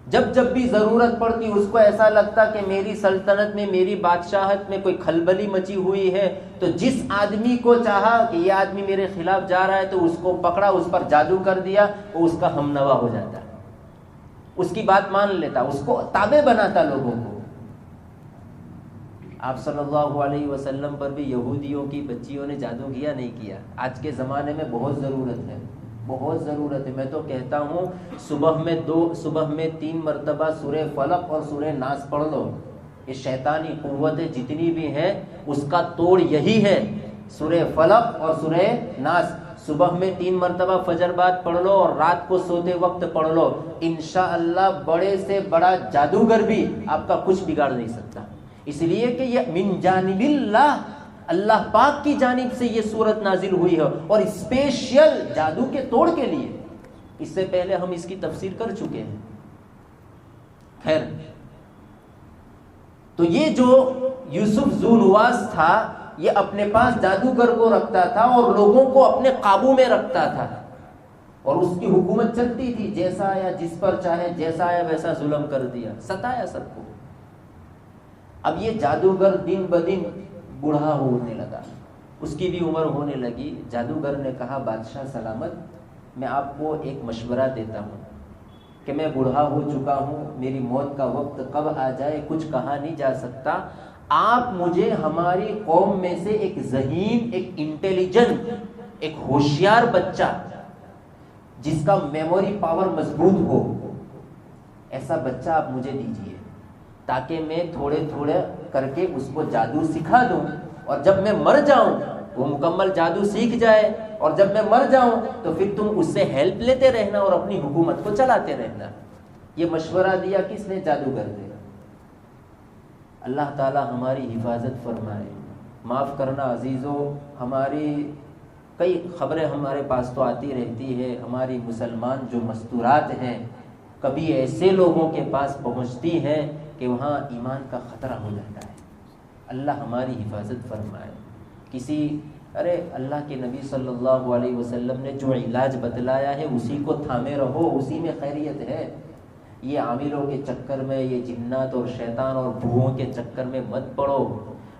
جب جب بھی ضرورت پڑتی اس کو ایسا لگتا کہ میری سلطنت میں، میری بادشاہت میں کوئی کھلبلی مچی ہوئی ہے، تو جس آدمی کو چاہا کہ یہ آدمی میرے خلاف جا رہا ہے تو اس کو پکڑا، اس پر جادو کر دیا، وہ اس کا ہم نوا ہو جاتا، اس کی بات مان لیتا، اس کو تابع بناتا لوگوں کو. آپ صلی اللہ علیہ وسلم پر بھی یہودیوں کی بچیوں نے جادو کیا نہیں کیا؟ آج کے زمانے میں بہت ضرورت ہے، بہت ضرورت ہے. میں تو کہتا ہوں صبح میں 3 مرتبہ سورہ فلق اور سورہ ناس پڑھ لو. یہ شیطانی قوتیں جتنی بھی ہیں اس کا توڑ یہی ہے، سورہ فلق اور سورہ ناس. صبح میں 3 مرتبہ فجر بعد پڑھ لو اور رات کو سوتے وقت پڑھ لو. انشاءاللہ بڑے سے بڑا جادوگر بھی آپ کا کچھ بگاڑ نہیں سکتا. اس لیے کہ یہ من جانب اللہ پاک کی جانب سے یہ سورت نازل ہوئی ہے، اور اسپیشل جادو کے توڑ کے لیے. اس سے پہلے ہم اس کی تفسیر کر چکے ہیں. خیر، تو یہ جو یوسف ذو نواس تھا یہ اپنے پاس جادوگر کو رکھتا تھا اور لوگوں کو اپنے قابو میں رکھتا تھا، اور اس کی حکومت چلتی تھی. جیسا آیا جس پر چاہے جیسا آیا ویسا ظلم کر دیا، ستایا سب کو. اب یہ جادوگر دن بدن بوڑھا ہونے لگا، اس کی بھی عمر ہونے لگی. جادوگر نے کہا بادشاہ سلامت، میں آپ کو ایک مشورہ دیتا ہوں کہ میں بوڑھا ہو چکا ہوں، میری موت کا وقت کب آ جائے کچھ کہا نہیں جا سکتا. آپ مجھے ہماری قوم میں سے ایک ذہین، ایک انٹیلیجنٹ، ایک ہوشیار بچہ جس کا میموری پاور مضبوط ہو، ایسا بچہ آپ مجھے دیجیے تاکہ میں تھوڑے تھوڑے کر کے اس کو جادو سکھا دوں، اور جب میں مر جاؤں وہ مکمل جادو سیکھ جائے، اور جب میں مر جاؤں تو پھر تم اس سے ہیلپ لیتے رہنا اور اپنی حکومت کو چلاتے رہنا. یہ مشورہ دیا کس نے؟ جادوگر نے. اللہ تعالی ہماری حفاظت فرمائے. معاف کرنا عزیزو، ہماری کئی خبریں ہمارے پاس تو آتی رہتی ہے. ہماری مسلمان جو مستورات ہیں کبھی ایسے لوگوں کے پاس پہنچتی ہیں کہ وہاں ایمان کا خطرہ ہو جاتا ہے. اللہ ہماری حفاظت فرمائے. ارے اللہ کے نبی صلی اللہ علیہ وسلم نے جو علاج بتلایا ہے اسی کو تھامے رہو، اسی میں خیریت ہے. یہ عاملوں کے چکر میں، یہ جنات اور شیطان اور بھوؤں کے چکر میں مت پڑو.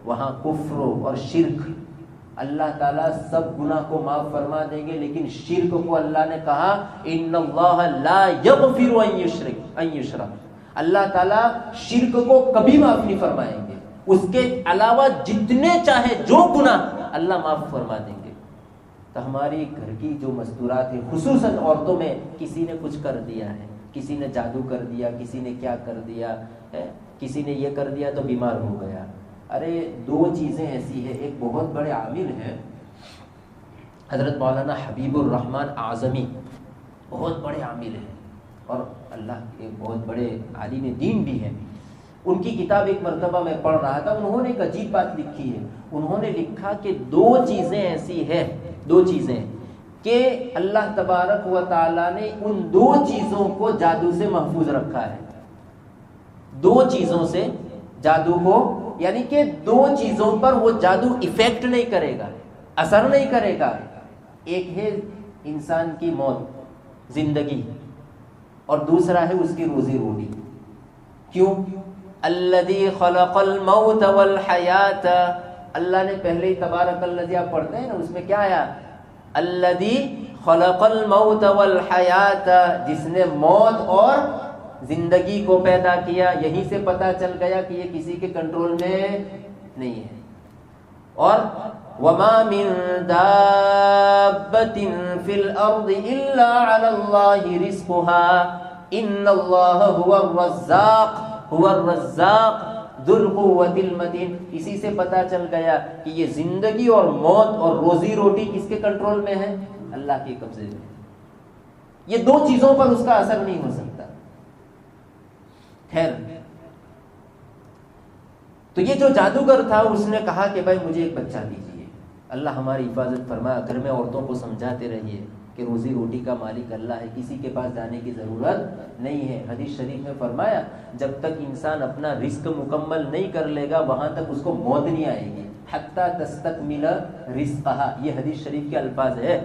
وہاں کفر اور شرک، اللہ تعالیٰ سب گناہ کو معاف فرما دیں گے، لیکن شرک کو اللہ نے کہا ان اللہ لا یغفر ان یشرک. اللہ تعالیٰ شرک کو کبھی معاف نہیں فرمائیں گے. اس کے علاوہ جتنے چاہے جو گناہ اللہ معاف فرما دیں گے. تو ہماری گھر کی جو مستورات ہیں، خصوصاً عورتوں میں کسی نے کچھ کر دیا ہے، کسی نے جادو کر دیا، کسی نے کیا کر دیا ہے، کسی نے یہ کر دیا تو بیمار ہو گیا. ارے 2 چیزیں ایسی ہیں. ایک بہت بڑے عامل ہیں حضرت مولانا حبیب الرحمن اعظمی، بہت بڑے عامل ہیں اور اللہ کے بہت بڑے عالم دین بھی ہیں. ان کی کتاب ایک مرتبہ میں پڑھ رہا تھا، انہوں نے ایک عجیب بات لکھی ہے. انہوں نے لکھا کہ 2 چیزیں ایسی ہیں، 2 چیزیں کہ اللہ تبارک و تعالیٰ نے ان 2 چیزوں کو جادو سے محفوظ رکھا ہے. 2 چیزوں سے جادو کو، یعنی کہ 2 چیزوں پر وہ جادو ایفیکٹ نہیں کرے گا، اثر نہیں کرے گا. ایک ہے انسان کی موت، زندگی، اور دوسرا ہے اس کی روزی روٹی. کیوں؟ الذی خلق الموت والحیات، اللہ نے پہلے ہی تبارک الذی آپ پڑھتے ہیں نا، اس میں کیا آیا؟ الذی خلق الموت والحیات، جس نے موت اور زندگی کو پیدا کیا. یہیں سے پتہ چل گیا کہ یہ کسی کے کنٹرول میں نہیں ہے. اور وما من دابۃ فی الارض الا علی اللہ رزقها ان اللہ هو الرزاق ذو القوۃ المتین. اسی سے پتہ چل گیا کہ یہ زندگی اور موت اور روزی روٹی کس کے کنٹرول میں ہے؟ اللہ کے قبضے میں. یہ دو چیزوں پر اس کا اثر نہیں ہو سکتا. خیر، تو یہ جو جادوگر تھا اس نے کہا کہ بھائی مجھے ایک بچہ دیجیے. اللہ ہماری حفاظت فرمایا. گھر میں عورتوں کو سمجھاتے رہیے کہ روزی روٹی کا مالک اللہ ہے، کسی کے پاس جانے کی ضرورت نہیں ہے. حدیث شریف میں فرمایا جب تک انسان اپنا رزق مکمل نہیں کر لے گا وہاں تک اس کو موت نہیں آئے گی. حتی تستکمل رزقہا، یہ حدیث شریف کے الفاظ ہے.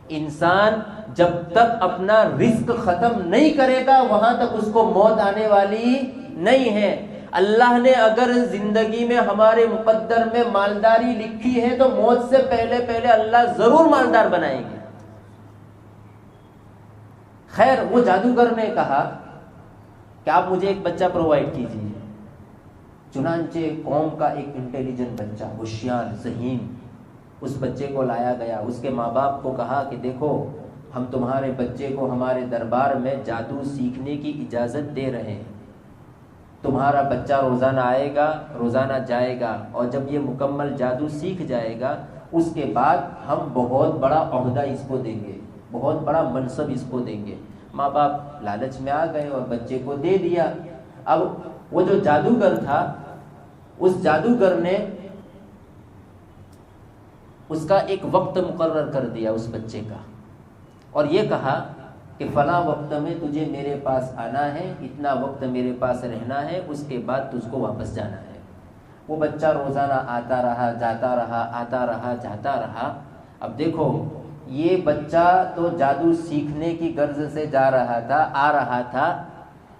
انسان جب تک اپنا رزق ختم نہیں کرے گا وہاں تک اس کو موت آنے والی نہیں ہے. اللہ نے اگر زندگی میں ہمارے مقدر میں مالداری لکھی ہے تو موت سے پہلے اللہ ضرور مالدار بنائیں گے. خیر، وہ جادوگر نے کہا کہ آپ مجھے ایک بچہ پرووائڈ کیجیے. چنانچہ قوم کا ایک انٹیلیجنٹ بچہ، ہوشیار ذہین، اس بچے کو لایا گیا. اس کے ماں باپ کو کہا کہ دیکھو ہم تمہارے بچے کو ہمارے دربار میں جادو سیکھنے کی اجازت دے رہے ہیں. تمہارا بچہ روزانہ آئے گا، روزانہ جائے گا، اور جب یہ مکمل جادو سیکھ جائے گا اس کے بعد ہم بہت بڑا عہدہ اس کو دیں گے، بہت بڑا منصب اس کو دیں گے. ماں باپ لالچ میں آ گئے اور بچے کو دے دیا. اب وہ جو جادوگر تھا اس جادوگر نے اس کا ایک وقت مقرر کر دیا اس بچے کا، اور یہ کہا کہ فلاں وقت میں تجھے میرے پاس آنا ہے، اتنا وقت میرے پاس رہنا ہے، اس کے بعد تجھ کو واپس جانا ہے. وہ بچہ روزانہ آتا رہا، جاتا رہا، آتا رہا، جاتا رہا. اب دیکھو یہ بچہ تو جادو سیکھنے کی غرض سے جا رہا تھا، آ رہا تھا،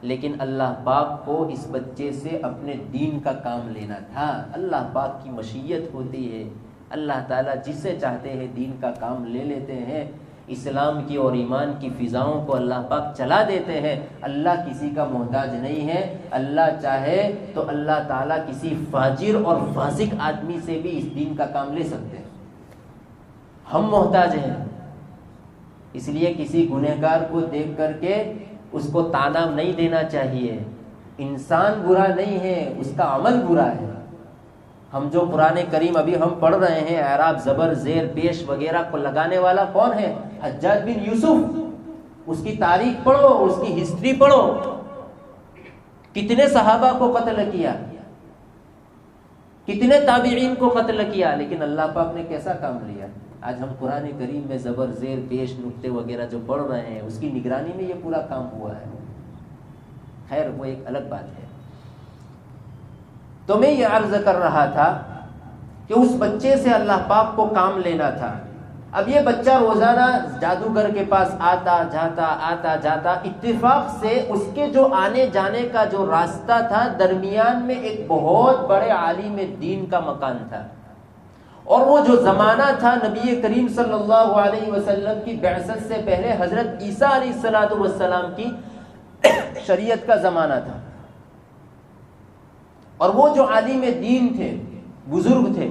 لیکن اللہ پاک کو اس بچے سے اپنے دین کا کام لینا تھا. اللہ پاک کی مشیت ہوتی ہے، اللہ تعالیٰ جس سے چاہتے ہیں دین کا کام لے لیتے ہیں. اسلام کی اور ایمان کی فضاؤں کو اللہ پاک چلا دیتے ہیں. اللہ کسی کا محتاج نہیں ہے. اللہ چاہے تو اللہ تعالیٰ کسی فاجر اور فاسق آدمی سے بھی اس دین کا کام لے سکتے ہیں. ہم محتاج ہیں، اس لیے کسی گنہگار کو دیکھ کر کے اس کو طعنہ نہیں دینا چاہیے. انسان برا نہیں ہے، اس کا عمل برا ہے. ہم جو قرآن کریم ابھی ہم پڑھ رہے ہیں، اعراب زبر زیر پیش وغیرہ کو لگانے والا کون ہے؟ حجاج بن یوسف. اس کی تاریخ پڑھو، اس کی ہسٹری پڑھو. کتنے صحابہ کو قتل کیا، کتنے تابعین کو قتل کیا، لیکن اللہ پاک نے کیسا کام لیا. آج ہم قرآن کریم میں زبر زیر پیش نقطے وغیرہ جو پڑھ رہے ہیں اس کی نگرانی میں یہ پورا کام ہوا ہے. خیر وہ ایک الگ بات ہے. تو میں یہ عرض کر رہا تھا کہ اس بچے سے اللہ پاک کو کام لینا تھا. اب یہ بچہ روزانہ جادوگر کے پاس آتا جاتا. اتفاق سے اس کے جو آنے جانے کا جو راستہ تھا درمیان میں ایک بہت بڑے عالم دین کا مکان تھا. اور وہ جو زمانہ تھا نبی کریم صلی اللہ علیہ وسلم کی بعثت سے پہلے حضرت عیسیٰ علیہ السلام کی شریعت کا زمانہ تھا. اور وہ جو عالم دین تھے، بزرگ تھے،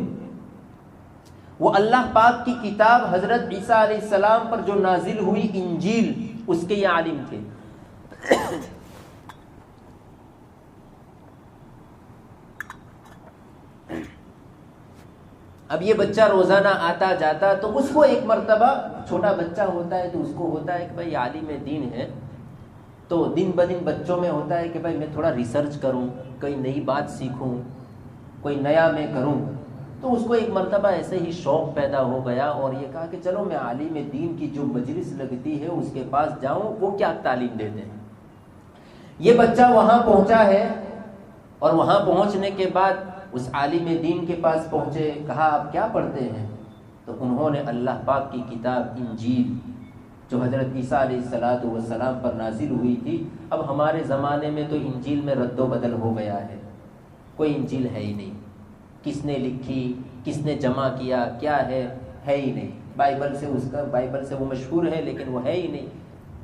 وہ اللہ پاک کی کتاب حضرت عیسیٰ علیہ السلام پر جو نازل ہوئی انجیل، اس کے یہ عالم تھے. اب یہ بچہ روزانہ آتا جاتا تو اس کو ایک مرتبہ، چھوٹا بچہ ہوتا ہے تو اس کو ہوتا ہے کہ بھائی عالم دین ہے تو دن بدن بچوں میں ہوتا ہے کہ بھائی میں تھوڑا ریسرچ کروں، کوئی نئی بات سیکھوں، کوئی نیا میں کروں. تو اس کو ایک مرتبہ ایسے ہی شوق پیدا ہو گیا اور یہ کہا کہ چلو میں عالم دین کی جو مجلس لگتی ہے اس کے پاس جاؤں، وہ کیا تعلیم دیتے ہیں. یہ بچہ وہاں پہنچا ہے اور وہاں پہنچنے کے بعد اس عالم دین کے پاس پہنچے. کہا آپ کیا پڑھتے ہیں؟ تو انہوں نے اللہ پاک کی کتاب انجیل جو حضرت عیسیٰ علیہ السلام پر نازل ہوئی تھی. اب ہمارے زمانے میں تو انجیل میں رد و بدل ہو گیا ہے، کوئی انجیل ہے ہی نہیں. کس نے لکھی، کس نے جمع کیا، کیا ہے ہی نہیں. بائبل سے وہ مشہور ہے لیکن وہ ہے ہی نہیں.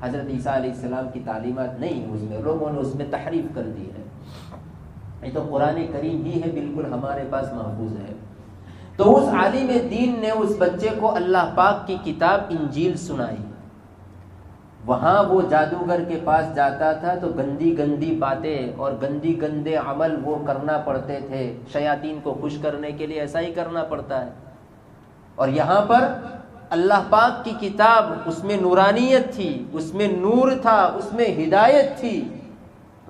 حضرت عیسیٰ علیہ السلام کی تعلیمات نہیں ہیں اس میں، لوگوں نے اس میں تحریف کر دی ہے. یہ تو قرآن کریم ہی ہے، بالکل ہمارے پاس محفوظ ہے. تو اس عالم دین نے اس بچے کو اللہ پاک کی کتاب انجیل سنائی. وہاں وہ جادوگر کے پاس جاتا تھا تو گندی گندی باتیں اور گندے عمل وہ کرنا پڑتے تھے. شیاطین کو خوش کرنے کے لیے ایسا ہی کرنا پڑتا ہے. اور یہاں پر اللہ پاک کی کتاب، اس میں نورانیت تھی، اس میں نور تھا، اس میں ہدایت تھی.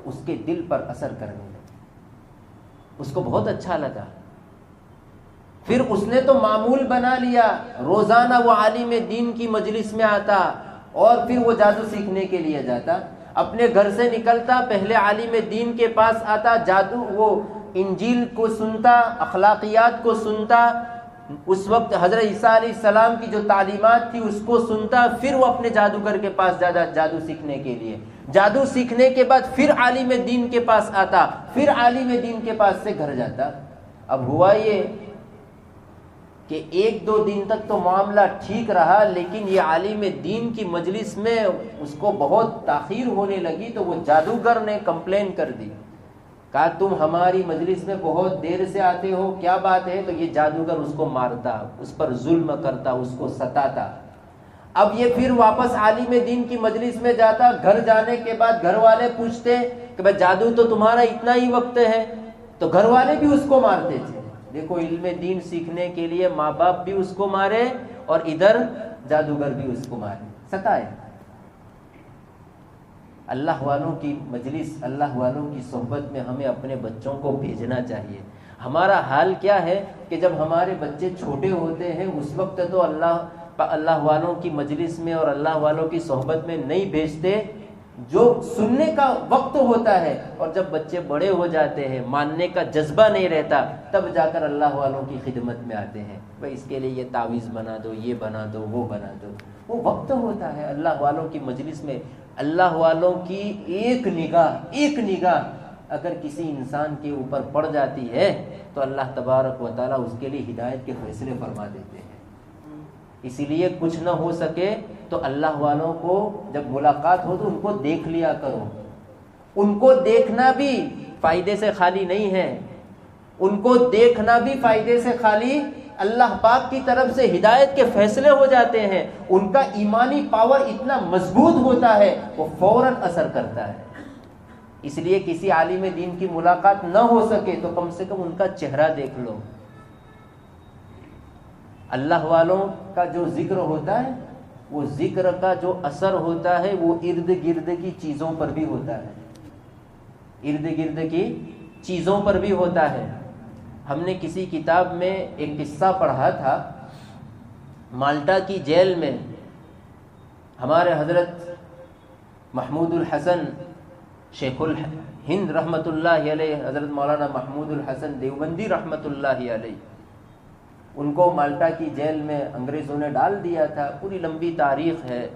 اس کے دل پر اثر کرنے لگا، اس کو بہت اچھا لگا. پھر اس نے تو معمول بنا لیا، روزانہ وہ عالم دین کی مجلس میں آتا اور پھر وہ جادو سیکھنے کے لیے جاتا. اپنے گھر سے نکلتا، پہلے عالم دین کے پاس آتا، جادو وہ انجیل کو سنتا، اخلاقیات کو سنتا. اس وقت حضرت عیسیٰ علیہ السلام کی جو تعلیمات تھی اس کو سنتا. پھر وہ اپنے جادوگر کے پاس جاتا جادو سیکھنے کے لیے. جادو سیکھنے کے بعد پھر عالم دین کے پاس آتا، پھر عالم دین کے پاس سے گھر جاتا. اب ہوا یہ کہ 1-2 دن تک تو معاملہ ٹھیک رہا، لیکن یہ عالم دین کی مجلس میں اس کو بہت تاخیر ہونے لگی تو وہ جادوگر نے کمپلین کر دی. کہا تم ہماری مجلس میں بہت دیر سے آتے ہو، کیا بات ہے؟ تو یہ جادوگر اس کو مارتا، اس پر ظلم کرتا، اس کو ستاتا. اب یہ پھر واپس عالم دین کی مجلس میں جاتا. گھر جانے کے بعد گھر والے پوچھتے کہ بھائی جادو تو تمہارا اتنا ہی وقت ہے، تو گھر والے بھی اس کو مارتے تھے. دیکھو علم دین سیکھنے کے لیے ماں باپ بھی اس کو مارے اور ادھر جادوگر بھی اس کو مارے، ستائے. اللہ والوں کی مجلس، اللہ والوں کی صحبت میں ہمیں اپنے بچوں کو بھیجنا چاہیے. ہمارا حال کیا ہے کہ جب ہمارے بچے چھوٹے ہوتے ہیں اس وقت تو اللہ والوں کی مجلس میں اور اللہ والوں کی صحبت میں نہیں بھیجتے، جو سننے کا وقت ہوتا ہے. اور جب بچے بڑے ہو جاتے ہیں، ماننے کا جذبہ نہیں رہتا، تب جا کر اللہ والوں کی خدمت میں آتے ہیں. بھائی اس کے لیے یہ تعویذ بنا دو، یہ بنا دو، وہ بنا دو. وہ وقت ہوتا ہے اللہ والوں کی مجلس میں. اللہ والوں کی ایک نگاہ اگر کسی انسان کے اوپر پڑ جاتی ہے تو اللہ تبارک و تعالیٰ اس کے لیے ہدایت کے فیصلے فرما دیتے ہیں. اسی لیے کچھ نہ ہو سکے تو اللہ والوں کو جب ملاقات ہو تو ان کو دیکھ لیا کرو. ان کو دیکھنا بھی فائدے سے خالی نہیں ہے، ان کو دیکھنا بھی فائدے سے خالی اللہ پاک کی طرف سے ہدایت کے فیصلے ہو جاتے ہیں. ان کا ایمانی پاور اتنا مضبوط ہوتا ہے، وہ فوراً اثر کرتا ہے. اس لیے کسی عالم دین کی ملاقات نہ ہو سکے تو کم سے کم ان کا چہرہ دیکھ لو. اللہ والوں کا جو ذکر ہوتا ہے، وہ ذکر کا جو اثر ہوتا ہے وہ ارد گرد کی چیزوں پر بھی ہوتا ہے، ارد گرد کی چیزوں پر بھی ہوتا ہے. ہم نے کسی کتاب میں ایک قصہ پڑھا تھا. مالٹا کی جیل میں ہمارے حضرت محمود الحسن شیخ الہند رحمۃ اللہ علیہ، حضرت مولانا محمود الحسن دیوبندی رحمۃ اللہ علیہ، ان کو مالٹا کی جیل میں انگریزوں نے ڈال دیا تھا. پوری لمبی تاریخ ہے.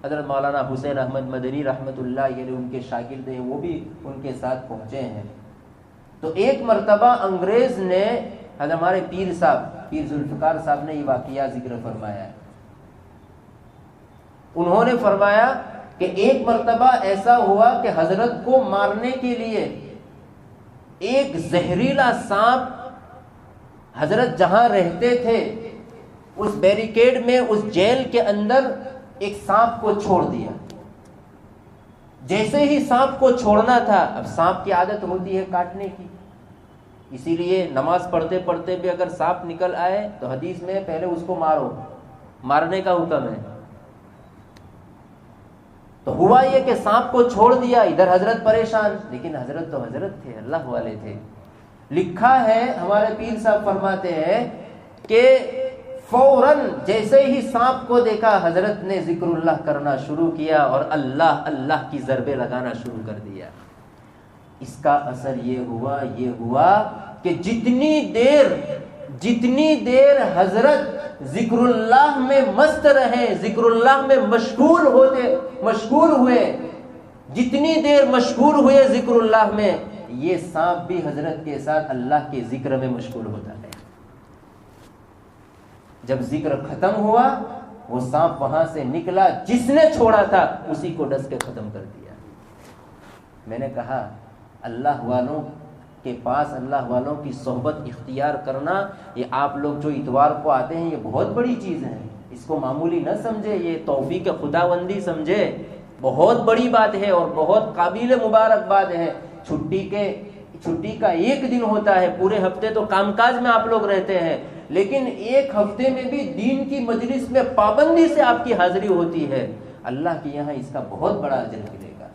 حضرت مولانا حسین احمد مدنی رحمۃ اللہ علیہ ان کے شاگرد ہیں، وہ بھی ان کے ساتھ پہنچے ہیں. تو ایک مرتبہ انگریز نے ہمارے پیر ذوالفقار صاحب نے یہ واقعہ ذکر فرمایا ہے. انہوں نے فرمایا کہ ایک مرتبہ ایسا ہوا کہ حضرت کو مارنے کے لیے ایک زہریلا سانپ حضرت جہاں رہتے تھے اس بیریکیڈ میں، اس جیل کے اندر ایک سانپ کو چھوڑ دیا. جیسے ہی سانپ کو چھوڑنا تھا، اب سانپ کی عادت ہوتی ہے کاٹنے کی، اسی لیے نماز پڑھتے پڑھتے بھی اگر سانپ نکل آئے تو حدیث میں پہلے اس کو مارو، مارنے کا حکم ہے. تو ہوا یہ کہ سانپ کو چھوڑ دیا، ادھر حضرت پریشان، لیکن حضرت تو حضرت تھے، اللہ والے تھے. لکھا ہے ہمارے پیر صاحب فرماتے ہیں کہ فوراً جیسے ہی سانپ کو دیکھا حضرت نے ذکر اللہ کرنا شروع کیا اور اللہ اللہ کی ضربیں لگانا شروع کر دیا. اس کا اثر یہ ہوا کہ جتنی دیر حضرت ذکر اللہ میں مست رہے، ذکر اللہ میں مشغول ہوئے، جتنی دیر مشغول ہوئے ذکر اللہ میں، یہ سانپ بھی حضرت کے ساتھ اللہ کے ذکر میں مشغول ہوتا ہے. جب ذکر ختم ہوا وہ سانپ وہاں سے نکلا، جس نے چھوڑا تھا اسی کو ڈس کے ختم کر دیا۔ میں نے کہا اللہ والوں کے پاس، اللہ والوں کی صحبت اختیار کرنا، یہ آپ لوگ جو اتوار کو آتے ہیں یہ بہت بڑی چیز ہے، اس کو معمولی نہ سمجھے، یہ توفیق خداوندی سمجھے، بہت بڑی بات ہے اور بہت قابل مبارکباد ہے۔ چھٹی کا ایک دن ہوتا ہے، پورے ہفتے تو کام کاج میں آپ لوگ رہتے ہیں، لیکن ایک ہفتے میں بھی دین کی مجلس میں پابندی سے آپ کی حاضری ہوتی ہے، اللہ کے یہاں اس کا بہت بڑا اجر ملے گا۔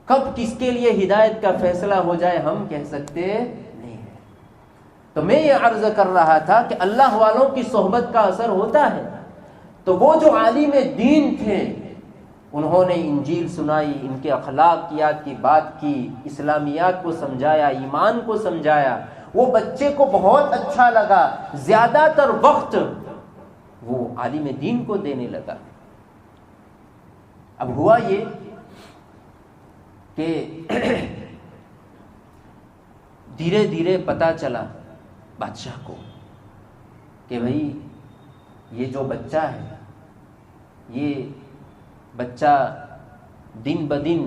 کب کس کے لیے ہدایت کا فیصلہ ہو جائے ہم کہہ سکتے نہیں ہیں۔ تو میں یہ عرض کر رہا تھا کہ اللہ والوں کی صحبت کا اثر ہوتا ہے۔ تو وہ جو عالم دین تھے انہوں نے انجیل سنائی، ان کے اخلاقیات کی بات کی، اسلامیات کو سمجھایا، ایمان کو سمجھایا، وہ بچے کو بہت اچھا لگا، زیادہ تر وقت وہ عالم دین کو دینے لگا۔ اب ہوا یہ کہ دھیرے دھیرے پتہ چلا بادشاہ کو کہ بھائی یہ جو بچہ ہے، یہ بچہ دن بدن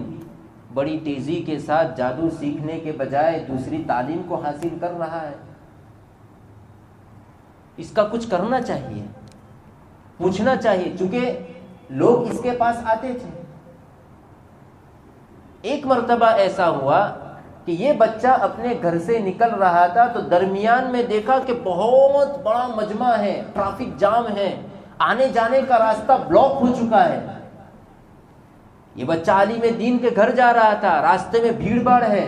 بڑی تیزی کے ساتھ جادو سیکھنے کے بجائے دوسری تعلیم کو حاصل کر رہا ہے، اس کا کچھ کرنا چاہیے، پوچھنا چاہیے، چونکہ لوگ اس کے پاس آتے تھے۔ ایک مرتبہ ایسا ہوا کہ یہ بچہ اپنے گھر سے نکل رہا تھا تو درمیان میں دیکھا کہ بہت بڑا مجمع ہے، ٹریفک جام ہے، آنے جانے کا راستہ بلاک ہو چکا ہے۔ یہ بچہ عالم دین کے گھر جا رہا تھا، راستے میں بھیڑ بھاڑ ہے،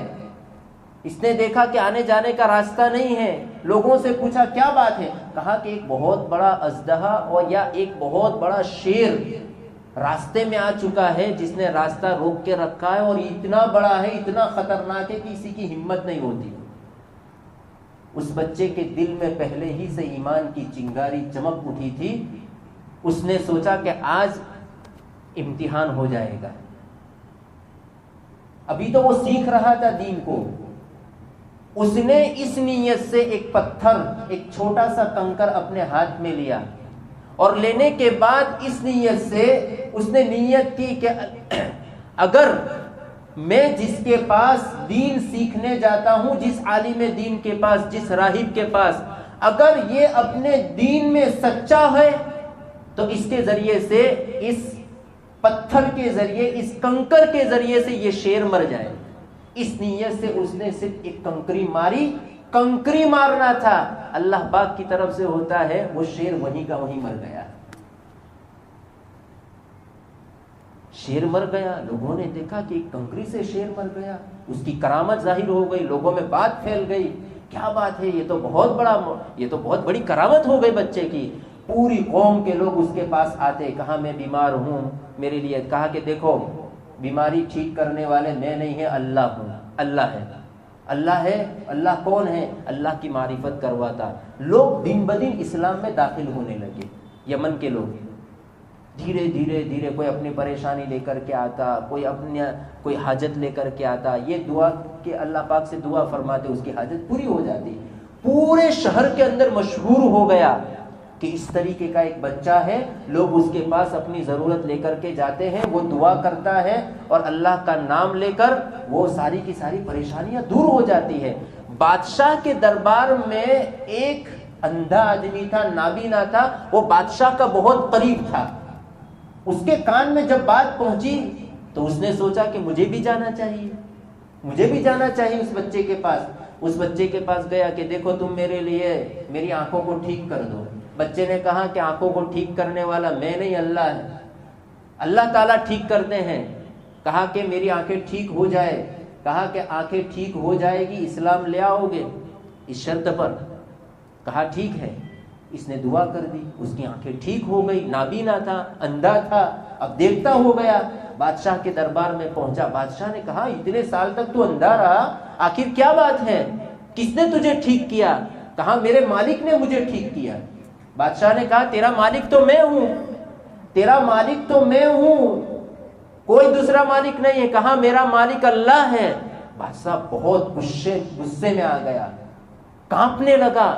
اس نے دیکھا کہ آنے جانے کا راستہ نہیں ہے، لوگوں سے پوچھا کیا بات ہے، کہا کہ ایک بہت بڑا اژدہا اور یا ایک بہت بڑا شیر راستے میں آ چکا ہے، جس نے راستہ روک کے رکھا ہے، اور اتنا بڑا ہے، اتنا خطرناک ہے کہ کسی کی ہمت نہیں ہوتی۔ اس بچے کے دل میں پہلے ہی سے ایمان کی چنگاری چمک اٹھی تھی، اس نے سوچا کہ آج امتحان ہو جائے گا۔ ابھی تو وہ سیکھ رہا تھا دین کو، اس نے اس نیت سے ایک پتھر، ایک چھوٹا سا کنکر اپنے ہاتھ میں لیا، اور لینے کے بعد اس نیت سے اس نے نیت کی کہ اگر میں جس کے پاس دین سیکھنے جاتا ہوں، جس عالم دین کے پاس، جس راہب کے پاس، اگر یہ اپنے دین میں سچا ہے تو اس کے ذریعے سے، اس پتھر کے ذریعے، اس کنکر کے ذریعے سے یہ شیر مر جائے۔ اس نیت سے اس نے صرف ایک کنکری ماری، کنکری مارنا تھا، اللہ پاک کی طرف سے ہوتا ہے، وہ شیر وہیں کا وہیں مر گیا۔ شیر مر گیا، لوگوں نے دیکھا کہ ایک کنکری سے شیر مر گیا، اس کی کرامت ظاہر ہو گئی، لوگوں میں بات پھیل گئی، کیا بات ہے، یہ تو بہت بڑی کرامت ہو گئی بچے کی۔ پوری قوم کے لوگ اس کے پاس آتے، کہا میں بیمار ہوں، میرے لیے، کہا کہ دیکھو بیماری ٹھیک کرنے والے میں نہیں ہے، اللہ ہوں، اللہ ہے، اللہ ہے، اللہ کون ہے، اللہ کی معرفت کرواتا۔ لوگ دن بدن اسلام میں داخل ہونے لگے، یمن کے لوگ دھیرے دھیرے دھیرے، کوئی اپنی پریشانی لے کر کے آتا، کوئی حاجت لے کر کے آتا، یہ دعا کہ اللہ پاک سے دعا فرماتے، اس کی حاجت پوری ہو جاتی۔ پورے شہر کے اندر مشہور ہو گیا کہ اس طریقے کا ایک بچہ ہے، لوگ اس کے پاس اپنی ضرورت لے کر کے جاتے ہیں، وہ دعا کرتا ہے اور اللہ کا نام لے کر وہ ساری کی ساری پریشانیاں دور ہو جاتی ہے۔ بادشاہ کے دربار میں ایک اندھا آدمی تھا، نابینا تھا، وہ بادشاہ کا بہت قریب تھا۔ اس کے کان میں جب بات پہنچی تو اس نے سوچا کہ مجھے بھی جانا چاہیے، مجھے بھی جانا چاہیے اس بچے کے پاس۔ اس بچے کے پاس گیا کہ دیکھو تم میرے لیے میری آنکھوں کو ٹھیک کر دو۔ بچے نے کہا کہ آنکھوں کو ٹھیک کرنے والا میں نہیں، اللہ ہے، اللہ تعالیٰ ٹھیک کرتے ہیں۔ کہا کہ میری آنکھیں ٹھیک ہو جائے، کہا کہ آنکھیں ٹھیک ہو جائے گی، اسلام لے آؤ گے اس شرط پر؟ کہا ٹھیک ہے۔ اس نے دعا کر دی، اس کی آنکھیں ٹھیک ہو گئی، نابینا تھا، اندھا تھا، اب دیکھتا ہو گیا۔ بادشاہ کے دربار میں پہنچا، بادشاہ نے کہا اتنے سال تک تو اندھا رہا، آخر کیا بات ہے، کس نے تجھے ٹھیک کیا؟ کہا میرے مالک نے مجھے ٹھیک کیا۔ بادشاہ نے کہا تیرا مالک تو میں ہوں، تیرا مالک تو میں ہوں، کوئی دوسرا مالک نہیں ہے۔ کہا میرا مالک اللہ ہے۔ بادشاہ بہت غصے میں آ گیا، کانپنے لگا،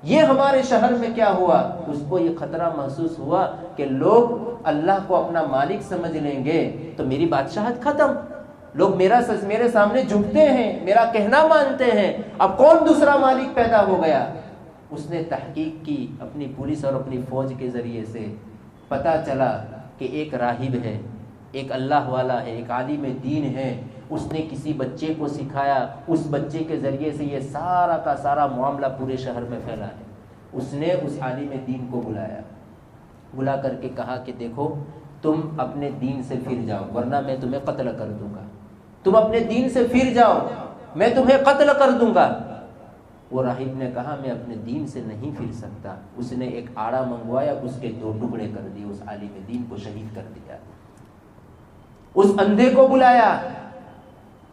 یہ ہمارے شہر میں کیا ہوا؟ اس کو یہ خطرہ محسوس ہوا کہ لوگ اللہ کو اپنا مالک سمجھ لیں گے تو میری بادشاہت ختم، لوگ میرے سامنے جھکتے ہیں، میرا کہنا مانتے ہیں، اب کون دوسرا مالک پیدا ہو گیا؟ اس نے تحقیق کی اپنی پولیس اور اپنی فوج کے ذریعے سے، پتہ چلا کہ ایک راہب ہے، ایک اللہ والا ہے، ایک عالم دین ہے، اس نے کسی بچے کو سکھایا، اس بچے کے ذریعے سے یہ سارا کا سارا معاملہ پورے شہر میں پھیلا ہے۔ اس نے اس عالم دین کو بلا کر کے کہا کہ دیکھو تم اپنے دین سے پھر جاؤ ورنہ میں تمہیں قتل کر دوں گا، تم اپنے دین سے پھر جاؤ میں تمہیں قتل کر دوں گا۔ وہ راہب نے کہا میں اپنے دین سے نہیں پھر سکتا۔ اس نے ایک آڑا منگوایا، اس کے 2 ٹکڑے کر دیے، اس عالم دین کو شہید کر دیا۔ اس اندھے کو بلایا،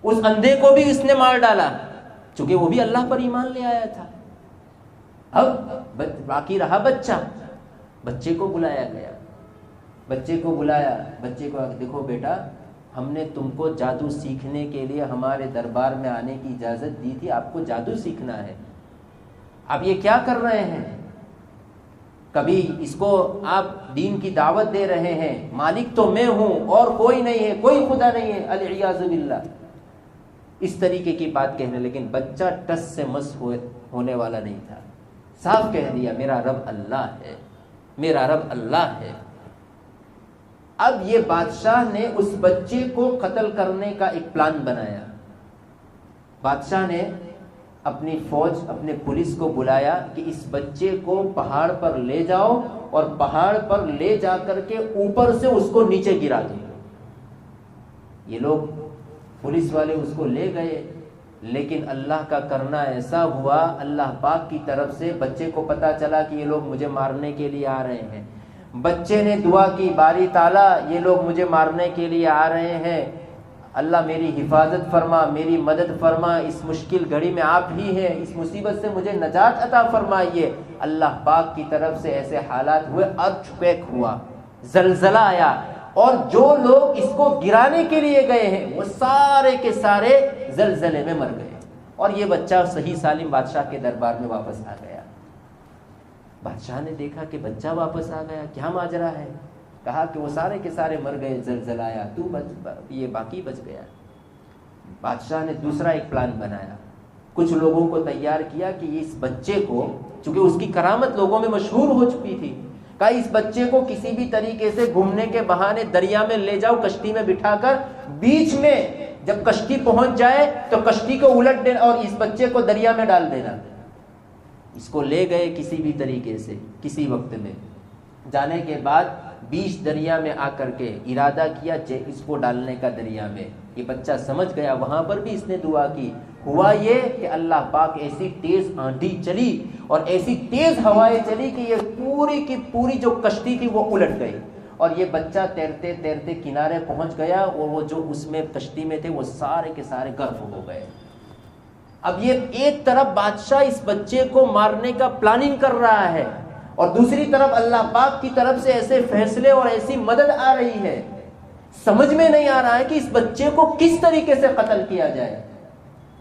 اس اندھے کو بھی اس نے مار ڈالا، چونکہ وہ بھی اللہ پر ایمان لے آیا تھا۔ اب باقی رہا بچے کو بلایا گیا، بچے کو دیکھو بیٹا، ہم نے تم کو جادو سیکھنے کے لیے ہمارے دربار میں آنے کی اجازت دی تھی، آپ کو جادو سیکھنا ہے، آپ یہ کیا کر رہے ہیں؟ کبھی اس کو آپ دین کی دعوت دے رہے ہیں، مالک تو میں ہوں اور کوئی نہیں ہے، کوئی خدا نہیں ہے، العیاذ باللہ، اس طریقے کی بات کہنے۔ لیکن بچہ ٹس سے مس ہونے والا نہیں تھا، صاف کہہ دیا میرا رب اللہ ہے، میرا رب اللہ ہے۔ اب یہ بادشاہ نے اس بچے کو قتل کرنے کا ایک پلان بنایا۔ بادشاہ نے اپنی فوج، اپنے پولیس کو بلایا کہ اس بچے کو پہاڑ پر لے جاؤ اور پہاڑ پر لے جا کر کے اوپر سے اس کو نیچے گرا دو۔ یہ لوگ پولیس والے اس کو لے گئے، لیکن اللہ کا کرنا ایسا ہوا، اللہ پاک کی طرف سے بچے کو پتا چلا کہ یہ لوگ مجھے مارنے کے لیے آ رہے ہیں۔ بچے نے دعا کی، باری تعالیٰ یہ لوگ مجھے مارنے کے لیے آ رہے ہیں، اللہ میری حفاظت فرما، میری مدد فرما، اس مشکل گھڑی میں آپ ہی ہیں، اس مصیبت سے مجھے نجات عطا فرمائیے۔ اللہ پاک کی طرف سے ایسے حالات ہوئے، ارتھ کویک ہوا، زلزلہ آیا، اور جو لوگ اس کو گرانے کے لیے گئے ہیں وہ سارے کے سارے زلزلے میں مر گئے، اور یہ بچہ صحیح سالم بادشاہ کے دربار میں واپس آ گیا۔ بادشاہ نے دیکھا کہ بچہ واپس آ گیا، کیا ماجرا ہے؟ کہا کہ وہ سارے کے سارے مر گئے، زلزلہ آیا، یہ باقی بچ گیا۔ بادشاہ نے دوسرا ایک پلان بنایا، کچھ لوگوں کو تیار کیا کہ اس بچے کو، چونکہ اس کی کرامت لوگوں میں مشہور ہو چکی تھی، کہا اس بچے کو کسی بھی طریقے سے گھومنے کے بہانے دریا میں لے جاؤ، کشتی میں بٹھا کر، بیچ میں جب کشتی پہنچ جائے تو کشتی کو الٹ دینا اور اس بچے کو دریا میں ڈال دینا۔ اس کو لے گئے کسی بھی طریقے سے، کسی وقت میں جانے کے بعد بیچ دریا میں آ کر کے ارادہ کیا اس کو ڈالنے کا دریا میں۔ یہ بچہ سمجھ گیا، وہاں پر بھی اس نے دعا کی۔ ہوا یہ کہ اللہ پاک ایسی تیز آندھی چلی اور ایسی تیز ہوائیں چلی کہ یہ پوری کی پوری جو کشتی تھی وہ الٹ گئی، اور یہ بچہ تیرتے تیرتے کنارے پہنچ گیا، اور وہ جو اس میں کشتی میں تھے وہ سارے کے سارے غرق ہو گئے۔ اب یہ ایک طرف بادشاہ اس بچے کو مارنے کا پلاننگ کر رہا ہے، اور دوسری طرف اللہ پاک کی طرف سے ایسے فیصلے اور ایسی مدد آ رہی ہے، سمجھ میں نہیں آ رہا ہے کہ اس بچے کو کس طریقے سے قتل کیا جائے،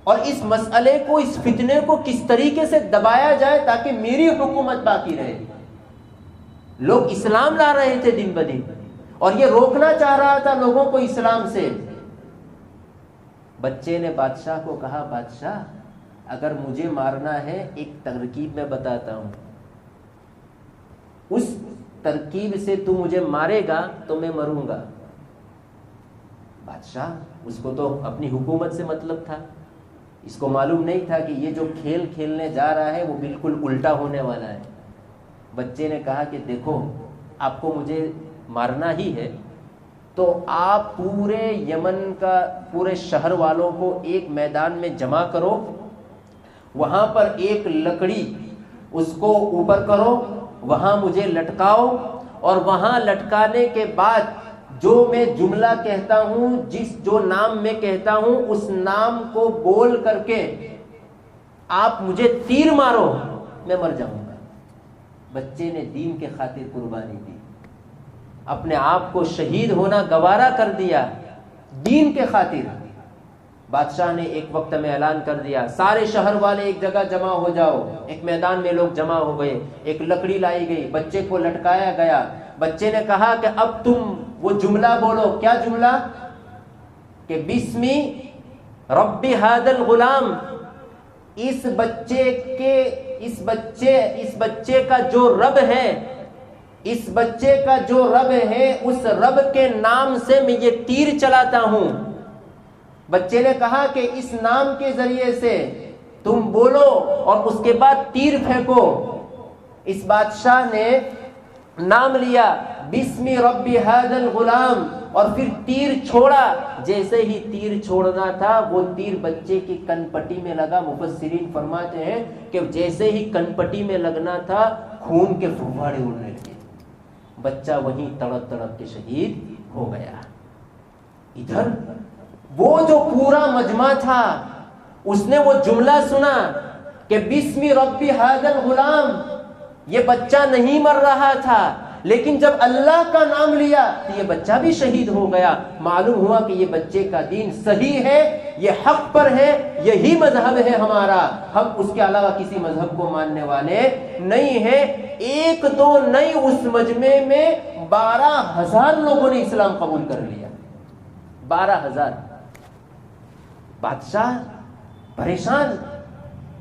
اور اس مسئلے کو، اس فتنے کو کس طریقے سے دبایا جائے تاکہ میری حکومت باقی رہے۔ لوگ اسلام لا رہے تھے دن بدن، اور یہ روکنا چاہ رہا تھا لوگوں کو اسلام سے۔ بچے نے بادشاہ کو کہا، بادشاہ اگر مجھے مارنا ہے ایک ترکیب میں بتاتا ہوں، اس ترکیب سے تو مجھے مارے گا تو میں مروں گا۔ بادشاہ، اس کو تو اپنی حکومت سے مطلب تھا، اس کو معلوم نہیں تھا کہ یہ جو کھیل کھیلنے جا رہا ہے وہ بالکل الٹا ہونے والا ہے۔ بچے نے کہا کہ دیکھو آپ کو مجھے مارنا ہی ہے تو آپ پورے یمن کا، پورے شہر والوں کو ایک میدان میں جمع کرو، وہاں پر ایک لکڑی اس کو اوپر کرو، وہاں مجھے لٹکاؤ، اور وہاں لٹکانے کے بعد جو میں جملہ کہتا ہوں، جو نام میں کہتا ہوں، اس نام کو بول کر کے آپ مجھے تیر مارو، میں مر جاؤں گا۔ بچے نے دین کے خاطر قربانی دی، اپنے آپ کو شہید ہونا گوارا کر دیا دین کے خاطر۔ بادشاہ نے ایک وقت میں اعلان کر دیا سارے شہر والے ایک جگہ جمع ہو جاؤ. ایک میدان میں لوگ جمع ہو گئے. ایک لکڑی لائی گئی, بچے کو لٹکایا گیا. بچے نے کہا کہ اب تم وہ جملہ بولو. کیا جملہ؟ کہ بسمی ربی ھذا الغلام. اس بچے کا جو رب ہے, اس بچے کا جو رب ہے, اس رب کے نام سے میں یہ تیر چلاتا ہوں. بچے نے کہا کہ اس نام کے ذریعے سے تم بولو اور اس کے بعد تیر پھینکو. اس بادشاہ نے نام لیا بسم ربی ھذا الغلام اور پھر تیر چھوڑا. جیسے ہی تیر چھوڑنا تھا وہ تیر بچے کی کن پٹی میں لگا. مفسرین فرماتے ہیں کہ جیسے ہی کن پٹی میں لگنا تھا خون کے فوارے اڑنے لگے. بچہ وہیں تڑپ تڑپ کے شہید ہو گیا. ادھر وہ جو پورا مجمع تھا اس نے وہ جملہ سنا کہ بسم ربی ھذا الغلام. یہ بچہ نہیں مر رہا تھا, لیکن جب اللہ کا نام لیا تو یہ بچہ بھی شہید ہو گیا. معلوم ہوا کہ یہ بچے کا دین صحیح ہے, یہ حق پر ہے, یہی مذہب ہے ہمارا. ہم اس کے علاوہ کسی مذہب کو ماننے والے نہیں ہیں. ایک دو نہیں, اس مجمع میں 12,000 لوگوں نے اسلام قبول کر لیا. 12,000. بادشاہ پریشان.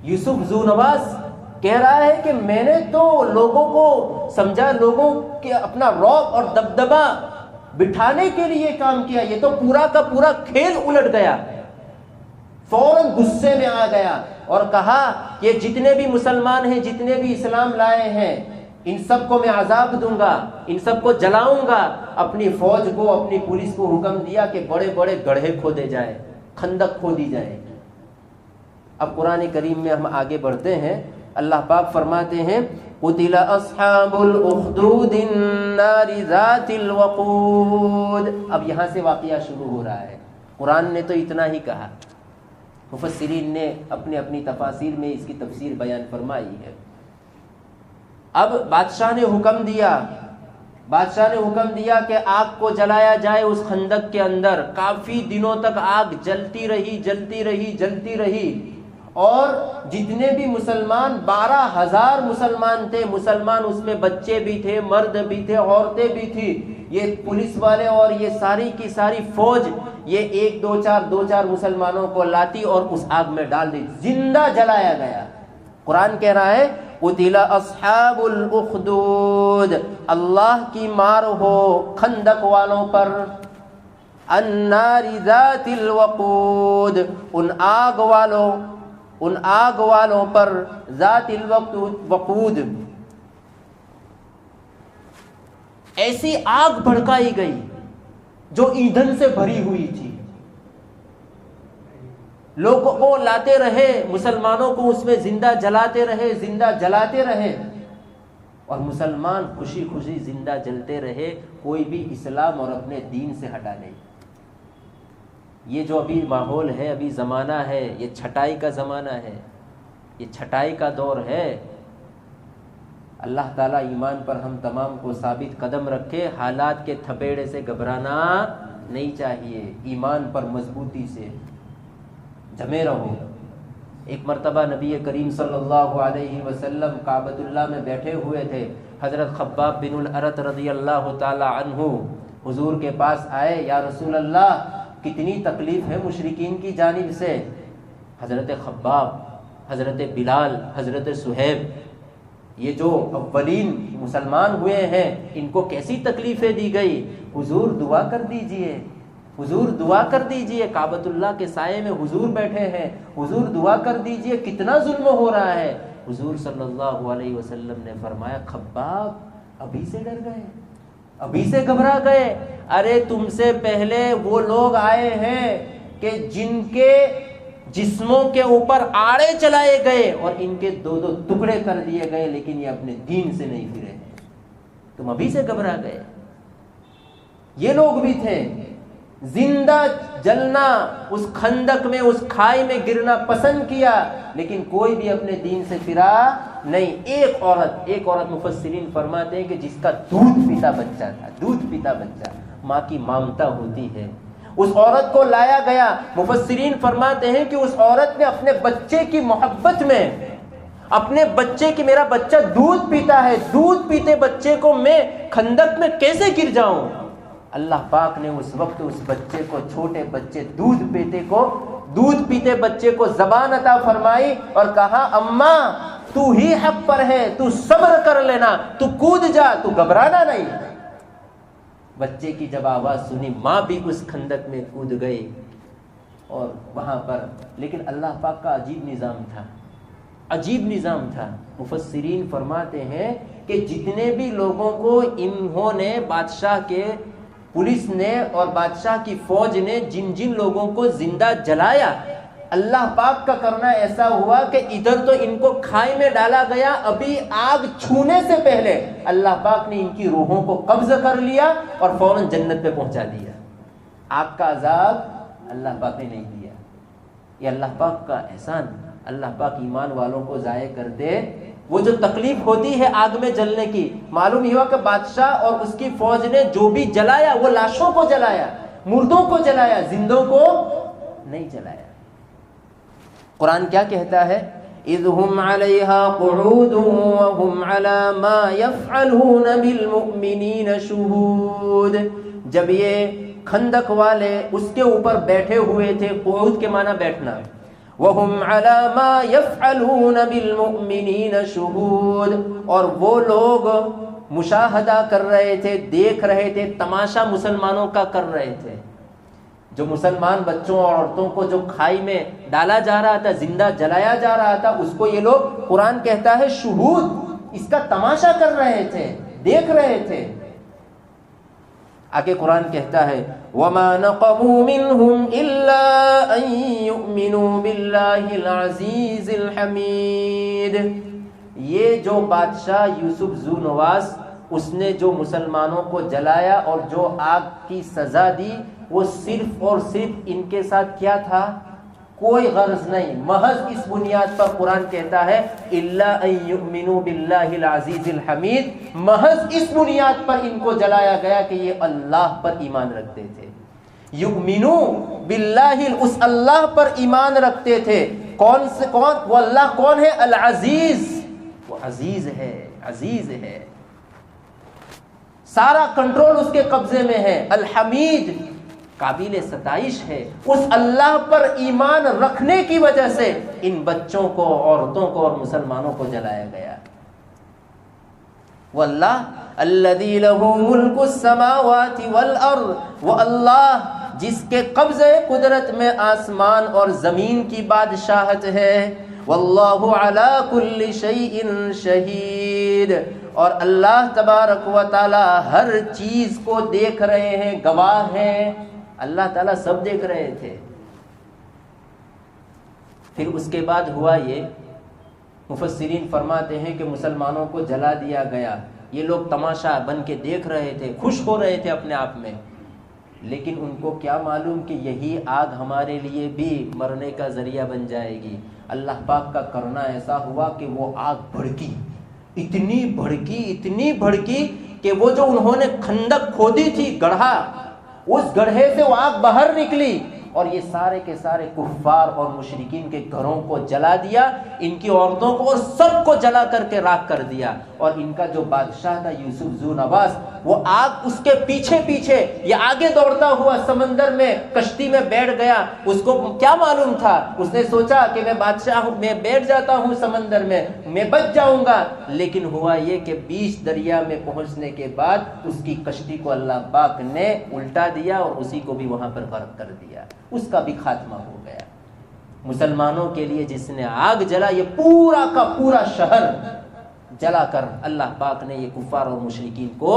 یوسف ذونواز کہہ رہا ہے کہ میں نے تو لوگوں کو سمجھا, لوگوں کے اپنا رعب اور دبدبا بٹھانے کے لیے کام کیا, یہ تو پورا کا پورا کھیل الٹ گیا. فوراً غصے میں آ گیا اور کہا کہ جتنے بھی مسلمان ہیں, جتنے بھی اسلام لائے ہیں, ان سب کو میں عذاب دوں گا, ان سب کو جلاؤں گا. اپنی فوج کو, اپنی پولیس کو حکم دیا کہ بڑے بڑے گڑھے کھودے جائے, خندق کھودی جائے. اب قرآن کریم میں ہم آگے بڑھتے ہیں. اللہ پاک فرماتے ہیں قتل اصحاب الاخدود النار ذات الوقود. اب یہاں سے واقعہ شروع ہو رہا ہے. قرآن نے تو اتنا ہی کہا, مفسرین نے اپنی اپنی تفاسیر میں اس کی تفسیر بیان فرمائی ہے. اب بادشاہ نے حکم دیا کہ آگ کو جلایا جائے اس خندق کے اندر. کافی دنوں تک آگ جلتی رہی اور جتنے بھی مسلمان 12,000 مسلمان تھے, مسلمان اس میں بچے بھی تھے, مرد بھی تھے, عورتیں بھی تھی. یہ پولیس والے اور یہ ساری کی ساری فوج یہ 1-2-4 مسلمانوں کو لاتی اور اس آگ میں ڈال دی, زندہ جلایا گیا. قرآن کہہ رہا ہے قتل اصحاب الاخدود, اللہ کی مار ہو خندق والوں پر. النار ذات الوقود, ان آگ والوں پر. ذات الوقود, ایسی آگ بھڑکائی گئی جو ایندھن سے بھری ہوئی تھی. لوگوں کو لاتے رہے, مسلمانوں کو اس میں زندہ جلاتے رہے اور مسلمان خوشی خوشی زندہ جلتے رہے. کوئی بھی اسلام اور اپنے دین سے ہٹا نہیں. یہ جو ابھی ماحول ہے, ابھی زمانہ ہے, یہ چھٹائی کا زمانہ ہے, یہ چھٹائی کا دور ہے. اللہ تعالیٰ ایمان پر ہم تمام کو ثابت قدم رکھے. حالات کے تھپیڑے سے گھبرانا نہیں چاہیے, ایمان پر مضبوطی سے جمے رہو. ایک مرتبہ نبی کریم صلی اللہ علیہ وسلم کعبۃ اللہ میں بیٹھے ہوئے تھے. حضرت خباب بن الارت رضی اللہ تعالی عنہ حضور کے پاس آئے. یا رسول اللہ, کتنی تکلیف ہے مشرکین کی جانب سے. حضرت خباب, حضرت بلال, حضرت صہیب, یہ جو اولین مسلمان ہوئے ہیں, ان کو کیسی تکلیفیں دی گئی. حضور دعا کر دیجئے, حضور دعا کر دیجئے. کعبۃ اللہ کے سائے میں حضور بیٹھے ہیں, حضور دعا کر دیجئے, کتنا ظلم ہو رہا ہے. حضور صلی اللہ علیہ وسلم نے فرمایا خباب ابھی سے ڈر گئے, ابھی سے گھبرا گئے. ارے تم سے پہلے وہ لوگ آئے ہیں کہ جن کے جسموں کے اوپر آڑے چلائے گئے اور ان کے 2 ٹکڑے کر دیے گئے, لیکن یہ اپنے دین سے نہیں پھرے ہیں. تم ابھی سے گھبرا گئے. یہ لوگ بھی تھے, زندہ جلنا, اس خندق میں, اس کھائی میں گرنا پسند کیا, لیکن کوئی بھی اپنے دین سے پھرا نہیں. ایک عورت مفسرین فرماتے ہیں کہ جس کا دودھ پیتا بچہ تھا, ماں کی مامتا ہوتی ہے, اس عورت کو لایا گیا. مفسرین فرماتے ہیں کہ اس عورت نے اپنے بچے کی محبت میں، اپنے بچے کی، میرا بچہ دودھ پیتا ہے، دودھ پیتے بچے کو میں خندق میں کیسے گر جاؤں. اللہ پاک نے اس وقت اس بچے کو، چھوٹے بچے دودھ پیتے بچے کو زبان عطا فرمائی اور کہا اماں تو ہی حق پر ہے، تو صبر کر لینا، تو کود جا، تو گھبرانا نہیں. بچے کی جب آواز سنی ماں بھی اس خندق میں کود گئی اور وہاں پر، لیکن اللہ پاک کا عجیب نظام تھا. مفسرین فرماتے ہیں کہ جتنے بھی لوگوں کو انہوں نے، بادشاہ کے پولیس نے اور بادشاہ کی فوج نے جن لوگوں کو زندہ جلایا، اللہ پاک کا کرنا ایسا ہوا کہ ادھر تو ان کو کھائی میں ڈالا گیا، ابھی آگ چھونے سے پہلے اللہ پاک نے ان کی روحوں کو قبض کر لیا اور فوراً جنت پہ پہنچا دیا. آگ کا عذاب اللہ پاک نے نہیں دیا. یہ اللہ پاک کا احسان. اللہ پاک ایمان والوں کو ضائع کر دے. وہ جو تکلیف ہوتی ہے آگ میں جلنے کی، معلوم ہوا کہ بادشاہ اور اس کی فوج نے جو بھی جلایا وہ لاشوں کو جلایا، مردوں کو جلایا، زندوں کو نہیں جلایا. قرآن کیا کہتا ہے؟ اذ هم علیہا قعود وهم علی ما یفعلون بالمؤمنین شہود. جب یہ خندق والے اس کے اوپر بیٹھے ہوئے تھے، قعود کے معنی بیٹھنا، وَهُمْ عَلَى مَا يَفْعَلُونَ بِالْمُؤْمِنِينَ شُهُودٌ، اور وہ لوگ مشاہدہ کر رہے تھے، دیکھ رہے تھے، تماشا مسلمانوں کا کر رہے تھے. جو مسلمان بچوں اور عورتوں کو جو کھائی میں ڈالا جا رہا تھا، زندہ جلایا جا رہا تھا، اس کو یہ لوگ، قرآن کہتا ہے شہود، اس کا تماشا کر رہے تھے، دیکھ رہے تھے. آگے قرآن کہتا ہے وَمَا نَقَمُوا مِنْهُمْ إِلَّا أَن يُؤْمِنُوا بِاللَّهِ الْعَزِيزِ الْحَمِيدِ. یہ جو بادشاہ یوسف ذو نواس، اس نے جو مسلمانوں کو جلایا اور جو آگ کی سزا دی، وہ صرف اور صرف ان کے ساتھ کیا تھا؟ کوئی غرض نہیں، محض اس بنیاد پر قرآن کہتا ہے الا ان یؤمنوا باللہ العزیز الحمید، محض اس بنیاد پر ان کو جلایا گیا کہ یہ اللہ پر ایمان رکھتے تھے. یؤمنوا باللہ، اس اللہ پر ایمان رکھتے تھے. کون؟ وہ اللہ کون ہے؟ العزیز، وہ عزیز ہے، عزیز ہے، سارا کنٹرول اس کے قبضے میں ہے. الحمید، قابل ستائش ہے. اس اللہ پر ایمان رکھنے کی وجہ سے ان بچوں کو، عورتوں کو اور مسلمانوں کو جلایا گیا. واللہ الذی لہ ملک السماوات والارض، وہ اللہ جس کے قبضے قدرت میں آسمان اور زمین کی بادشاہت ہے. واللہ علی کل شیء شہید، اور اللہ تبارک و تعالی ہر چیز کو دیکھ رہے ہیں، گواہ ہیں. اللہ تعالیٰ سب دیکھ رہے تھے. پھر اس کے بعد ہوا یہ، مفسرین فرماتے ہیں کہ مسلمانوں کو جلا دیا گیا. یہ لوگ تماشا بن کے دیکھ رہے تھے، خوش ہو رہے تھے اپنے آپ میں، لیکن ان کو کیا معلوم کہ یہی آگ ہمارے لیے بھی مرنے کا ذریعہ بن جائے گی. اللہ پاک کا کرنا ایسا ہوا کہ وہ آگ بھڑکی، اتنی بھڑکی کہ وہ جو انہوں نے خندق کھودی تھی، گڑھا، اس گڑھے سے وہ آگ باہر نکلی اور یہ سارے کے سارے کفار اور مشرکین کے گھروں کو جلا دیا، ان کی عورتوں کو اور سب کو جلا کر کے راکھ کر دیا. اور ان کا جو بادشاہ تھا یوسف ذو نواس، وہ آگ اس کے پیچھے یہ آگے دوڑتا ہوا سمندر میں کشتی میں بیٹھ گیا. اس کو کیا معلوم تھا؟ اس نے سوچا کہ میں بادشاہ ہوں، میں بیٹھ جاتا ہوں سمندر میں بچ جاؤں گا. لیکن ہوا یہ کہ بیچ دریا میں پہنچنے کے بعد اس کی کشتی کو اللہ پاک نے الٹا دیا اور اسی کو بھی وہاں پر غرق کر دیا. اس کا بھی خاتمہ ہو گیا. مسلمانوں کے لیے جس نے آگ جلا، یہ پورا کا پورا شہر جلا کر اللہ پاک نے یہ کفار اور مشرکین کو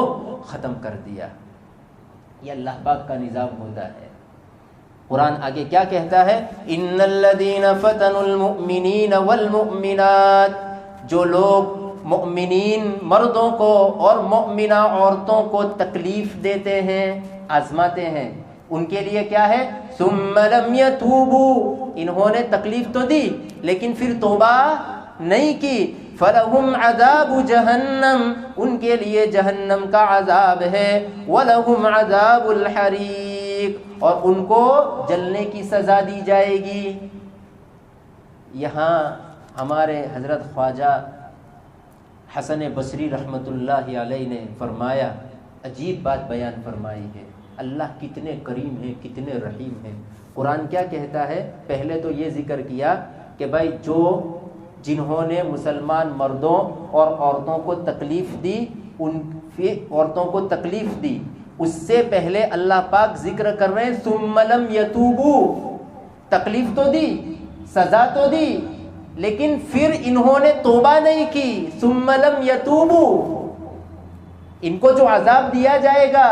ختم کر دیا. یہ اللہ پاک کا نظام ہوتا ہے. قرآن آگے کیا کہتا ہے؟ ان الذین فتنوا المؤمنین والمؤمنات، جو لوگ مؤمنین مردوں کو اور مؤمنہ عورتوں کو تکلیف دیتے ہیں، آزماتے ہیں، ان کے لیے کیا ہے؟ ثم لم يتوبوا، انہوں نے تکلیف تو دی لیکن پھر توبہ نہیں کی. فلہم عذاب جہنم، ان کے لیے جہنم کا عذاب ہے. ولہم عذاب الحریق، الحریق، اور ان کو جلنے کی سزا دی جائے گی۔ یہاں ہمارے حضرت خواجہ حسن بصری رحمۃ اللہ علیہ نے فرمایا، عجیب بات بیان فرمائی ہے، اللہ کتنے کریم ہیں، کتنے رحیم ہیں۔ قرآن کیا کہتا ہے؟ پہلے تو یہ ذکر کیا کہ بھائی جنہوں نے مسلمان مردوں اور عورتوں کو تکلیف دی، عورتوں کو تکلیف دی، اس سے پہلے اللہ پاک ذکر کر رہے ہیں ثم لم یتوبوا، تکلیف تو دی، سزا تو دی، لیکن پھر انہوں نے توبہ نہیں کی، ثم لم یتوبوا۔ ان کو جو عذاب دیا جائے گا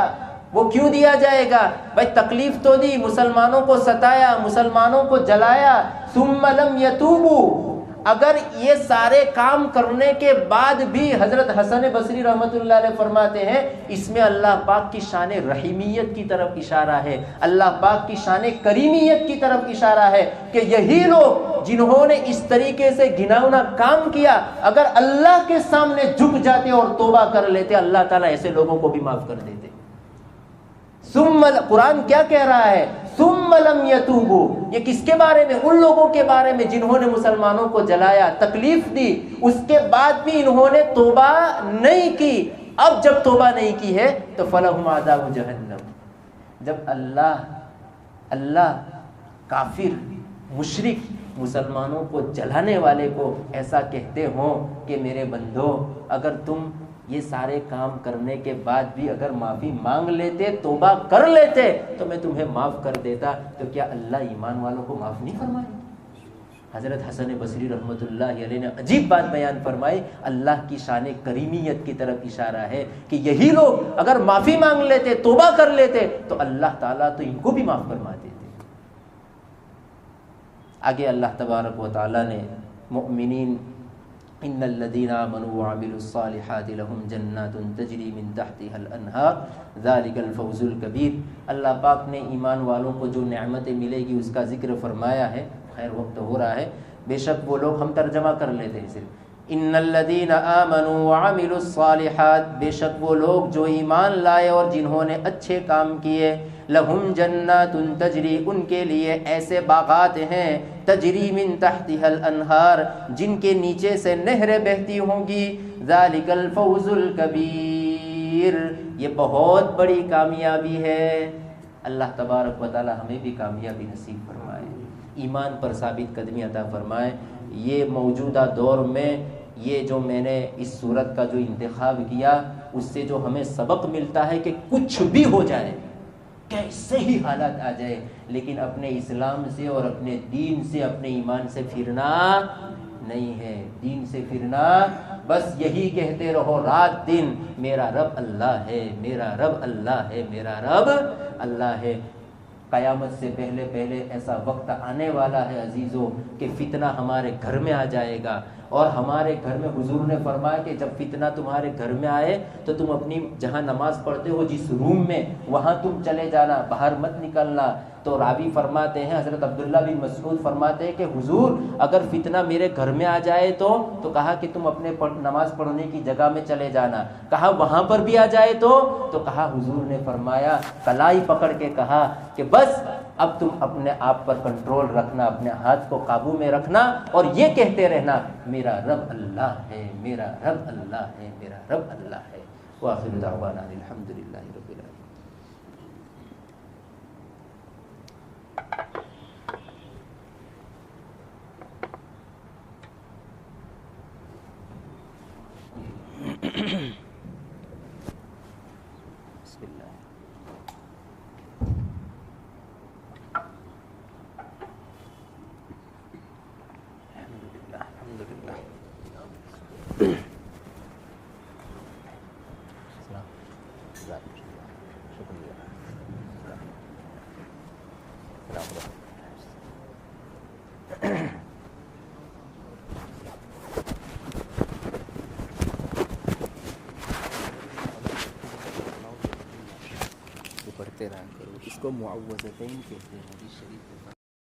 وہ کیوں دیا جائے گا؟ بھائی تکلیف تو دی، مسلمانوں کو ستایا، مسلمانوں کو جلایا، ثم لم یتوبوا۔ اگر یہ سارے کام کرنے کے بعد بھی حضرت حسن بصری رحمۃ اللہ علیہ فرماتے ہیں اس میں اللہ پاک کی شان رحیمیت کی طرف اشارہ ہے، اللہ پاک کی شان کریمیت کی طرف اشارہ ہے کہ یہی لوگ جنہوں نے اس طریقے سے گھناؤنا کام کیا اگر اللہ کے سامنے جھک جاتے اور توبہ کر لیتے، اللہ تعالیٰ ایسے لوگوں کو بھی معاف کر دیتے۔ قرآن کیا کہہ رہا ہے؟ ثم لم یتوبوا، یہ کس کے بارے میں؟ ان لوگوں کے بارے میں جنہوں نے مسلمانوں کو جلایا، تکلیف دی، اس کے بعد بھی انہوں نے توبہ نہیں کی۔ اب جب توبہ نہیں کی ہے تو فلہم عذاب جہنم۔ جب اللہ کافر مشرک مسلمانوں کو جلانے والے کو ایسا کہتے ہوں کہ میرے بندو اگر تم یہ سارے کام کرنے کے بعد بھی اگر معافی مانگ لیتے، توبہ کر لیتے تو میں تمہیں معاف کر دیتا، تو کیا اللہ ایمان والوں کو معاف نہیں فرمائے؟ حضرت حسن بصری رحمۃ اللہ علیہ نے عجیب بات بیان فرمائی، اللہ کی شان کریمیت کی طرف اشارہ ہے کہ یہی لوگ اگر معافی مانگ لیتے، توبہ کر لیتے تو اللہ تعالیٰ تو ان کو بھی معاف فرما دیتے۔ آگے اللہ تبارک و تعالیٰ نے مؤمنین ان الذين آمنوا وعملوا الصالحات لهم جنات تجری من تحتها الانہار ذلك الفوز الکبیر۔ اللہ پاک نے ایمان والوں کو جو نعمتیں ملے گی اس کا ذکر فرمایا ہے۔ خیر وقت ہو رہا ہے، بے شک وہ لوگ، ہم ترجمہ کر لیتے ہیں صرف، ان الذين آمنوا وعملوا الصالحات، بے شک وہ لوگ جو ایمان لائے اور جنہوں نے اچھے کام کیے، لہم جنات تجری، ان کے لیے ایسے باغات ہیں، تجری من تحتها الانہار، جن کے نیچے سے نہریں بہتی ہوں گی، ذالک الفوز الکبیر، یہ بہت بڑی کامیابی ہے۔ اللہ تبارک و تعالی ہمیں بھی کامیابی نصیب فرمائے، ایمان پر ثابت قدمی عطا فرمائے۔ یہ موجودہ دور میں یہ جو میں نے اس صورت کا جو انتخاب کیا اس سے جو ہمیں سبق ملتا ہے کہ کچھ بھی ہو جائے، کیسے ہی حالات آ جائے، لیکن اپنے اسلام سے اور اپنے دین سے، اپنے ایمان سے پھرنا نہیں ہے۔ دین سے پھرنا، بس یہی کہتے رہو رات دن، میرا رب اللہ ہے، میرا رب اللہ ہے، میرا رب اللہ ہے۔ قیامت سے پہلے ایسا وقت آنے والا ہے عزیزو کہ فتنہ ہمارے گھر میں آ جائے گا، اور ہمارے گھر میں حضور نے فرمایا کہ جب فتنہ تمہارے گھر میں آئے تو تم اپنی جہاں نماز پڑھتے ہو جس روم میں، وہاں تم چلے جانا، باہر مت نکلنا۔ تو راوی فرماتے ہیں، حضرت عبداللہ بن مسعود فرماتے ہیں کہ حضور اگر فتنہ میرے گھر میں آ جائے تو کہا کہ تم اپنے نماز پڑھنے کی جگہ میں چلے جانا، کہا وہاں پر بھی آ جائے تو کہا، حضور نے فرمایا، کلائی پکڑ کے کہا کہ بس اب تم اپنے آپ پر کنٹرول رکھنا، اپنے ہاتھ کو قابو میں رکھنا اور یہ کہتے رہنا، میرا رب اللہ ہے، میرا رب اللہ ہے، میرا رب اللہ ہے۔ وآخر دعوانا الحمدللہ رب العالمین۔ بسم اللہ۔ الحمدللہ الحمدللہ۔ شکریہ۔ پڑھتے رہا کرو، اس کو معوذتین کہتے ہیں حدیث شریف میں۔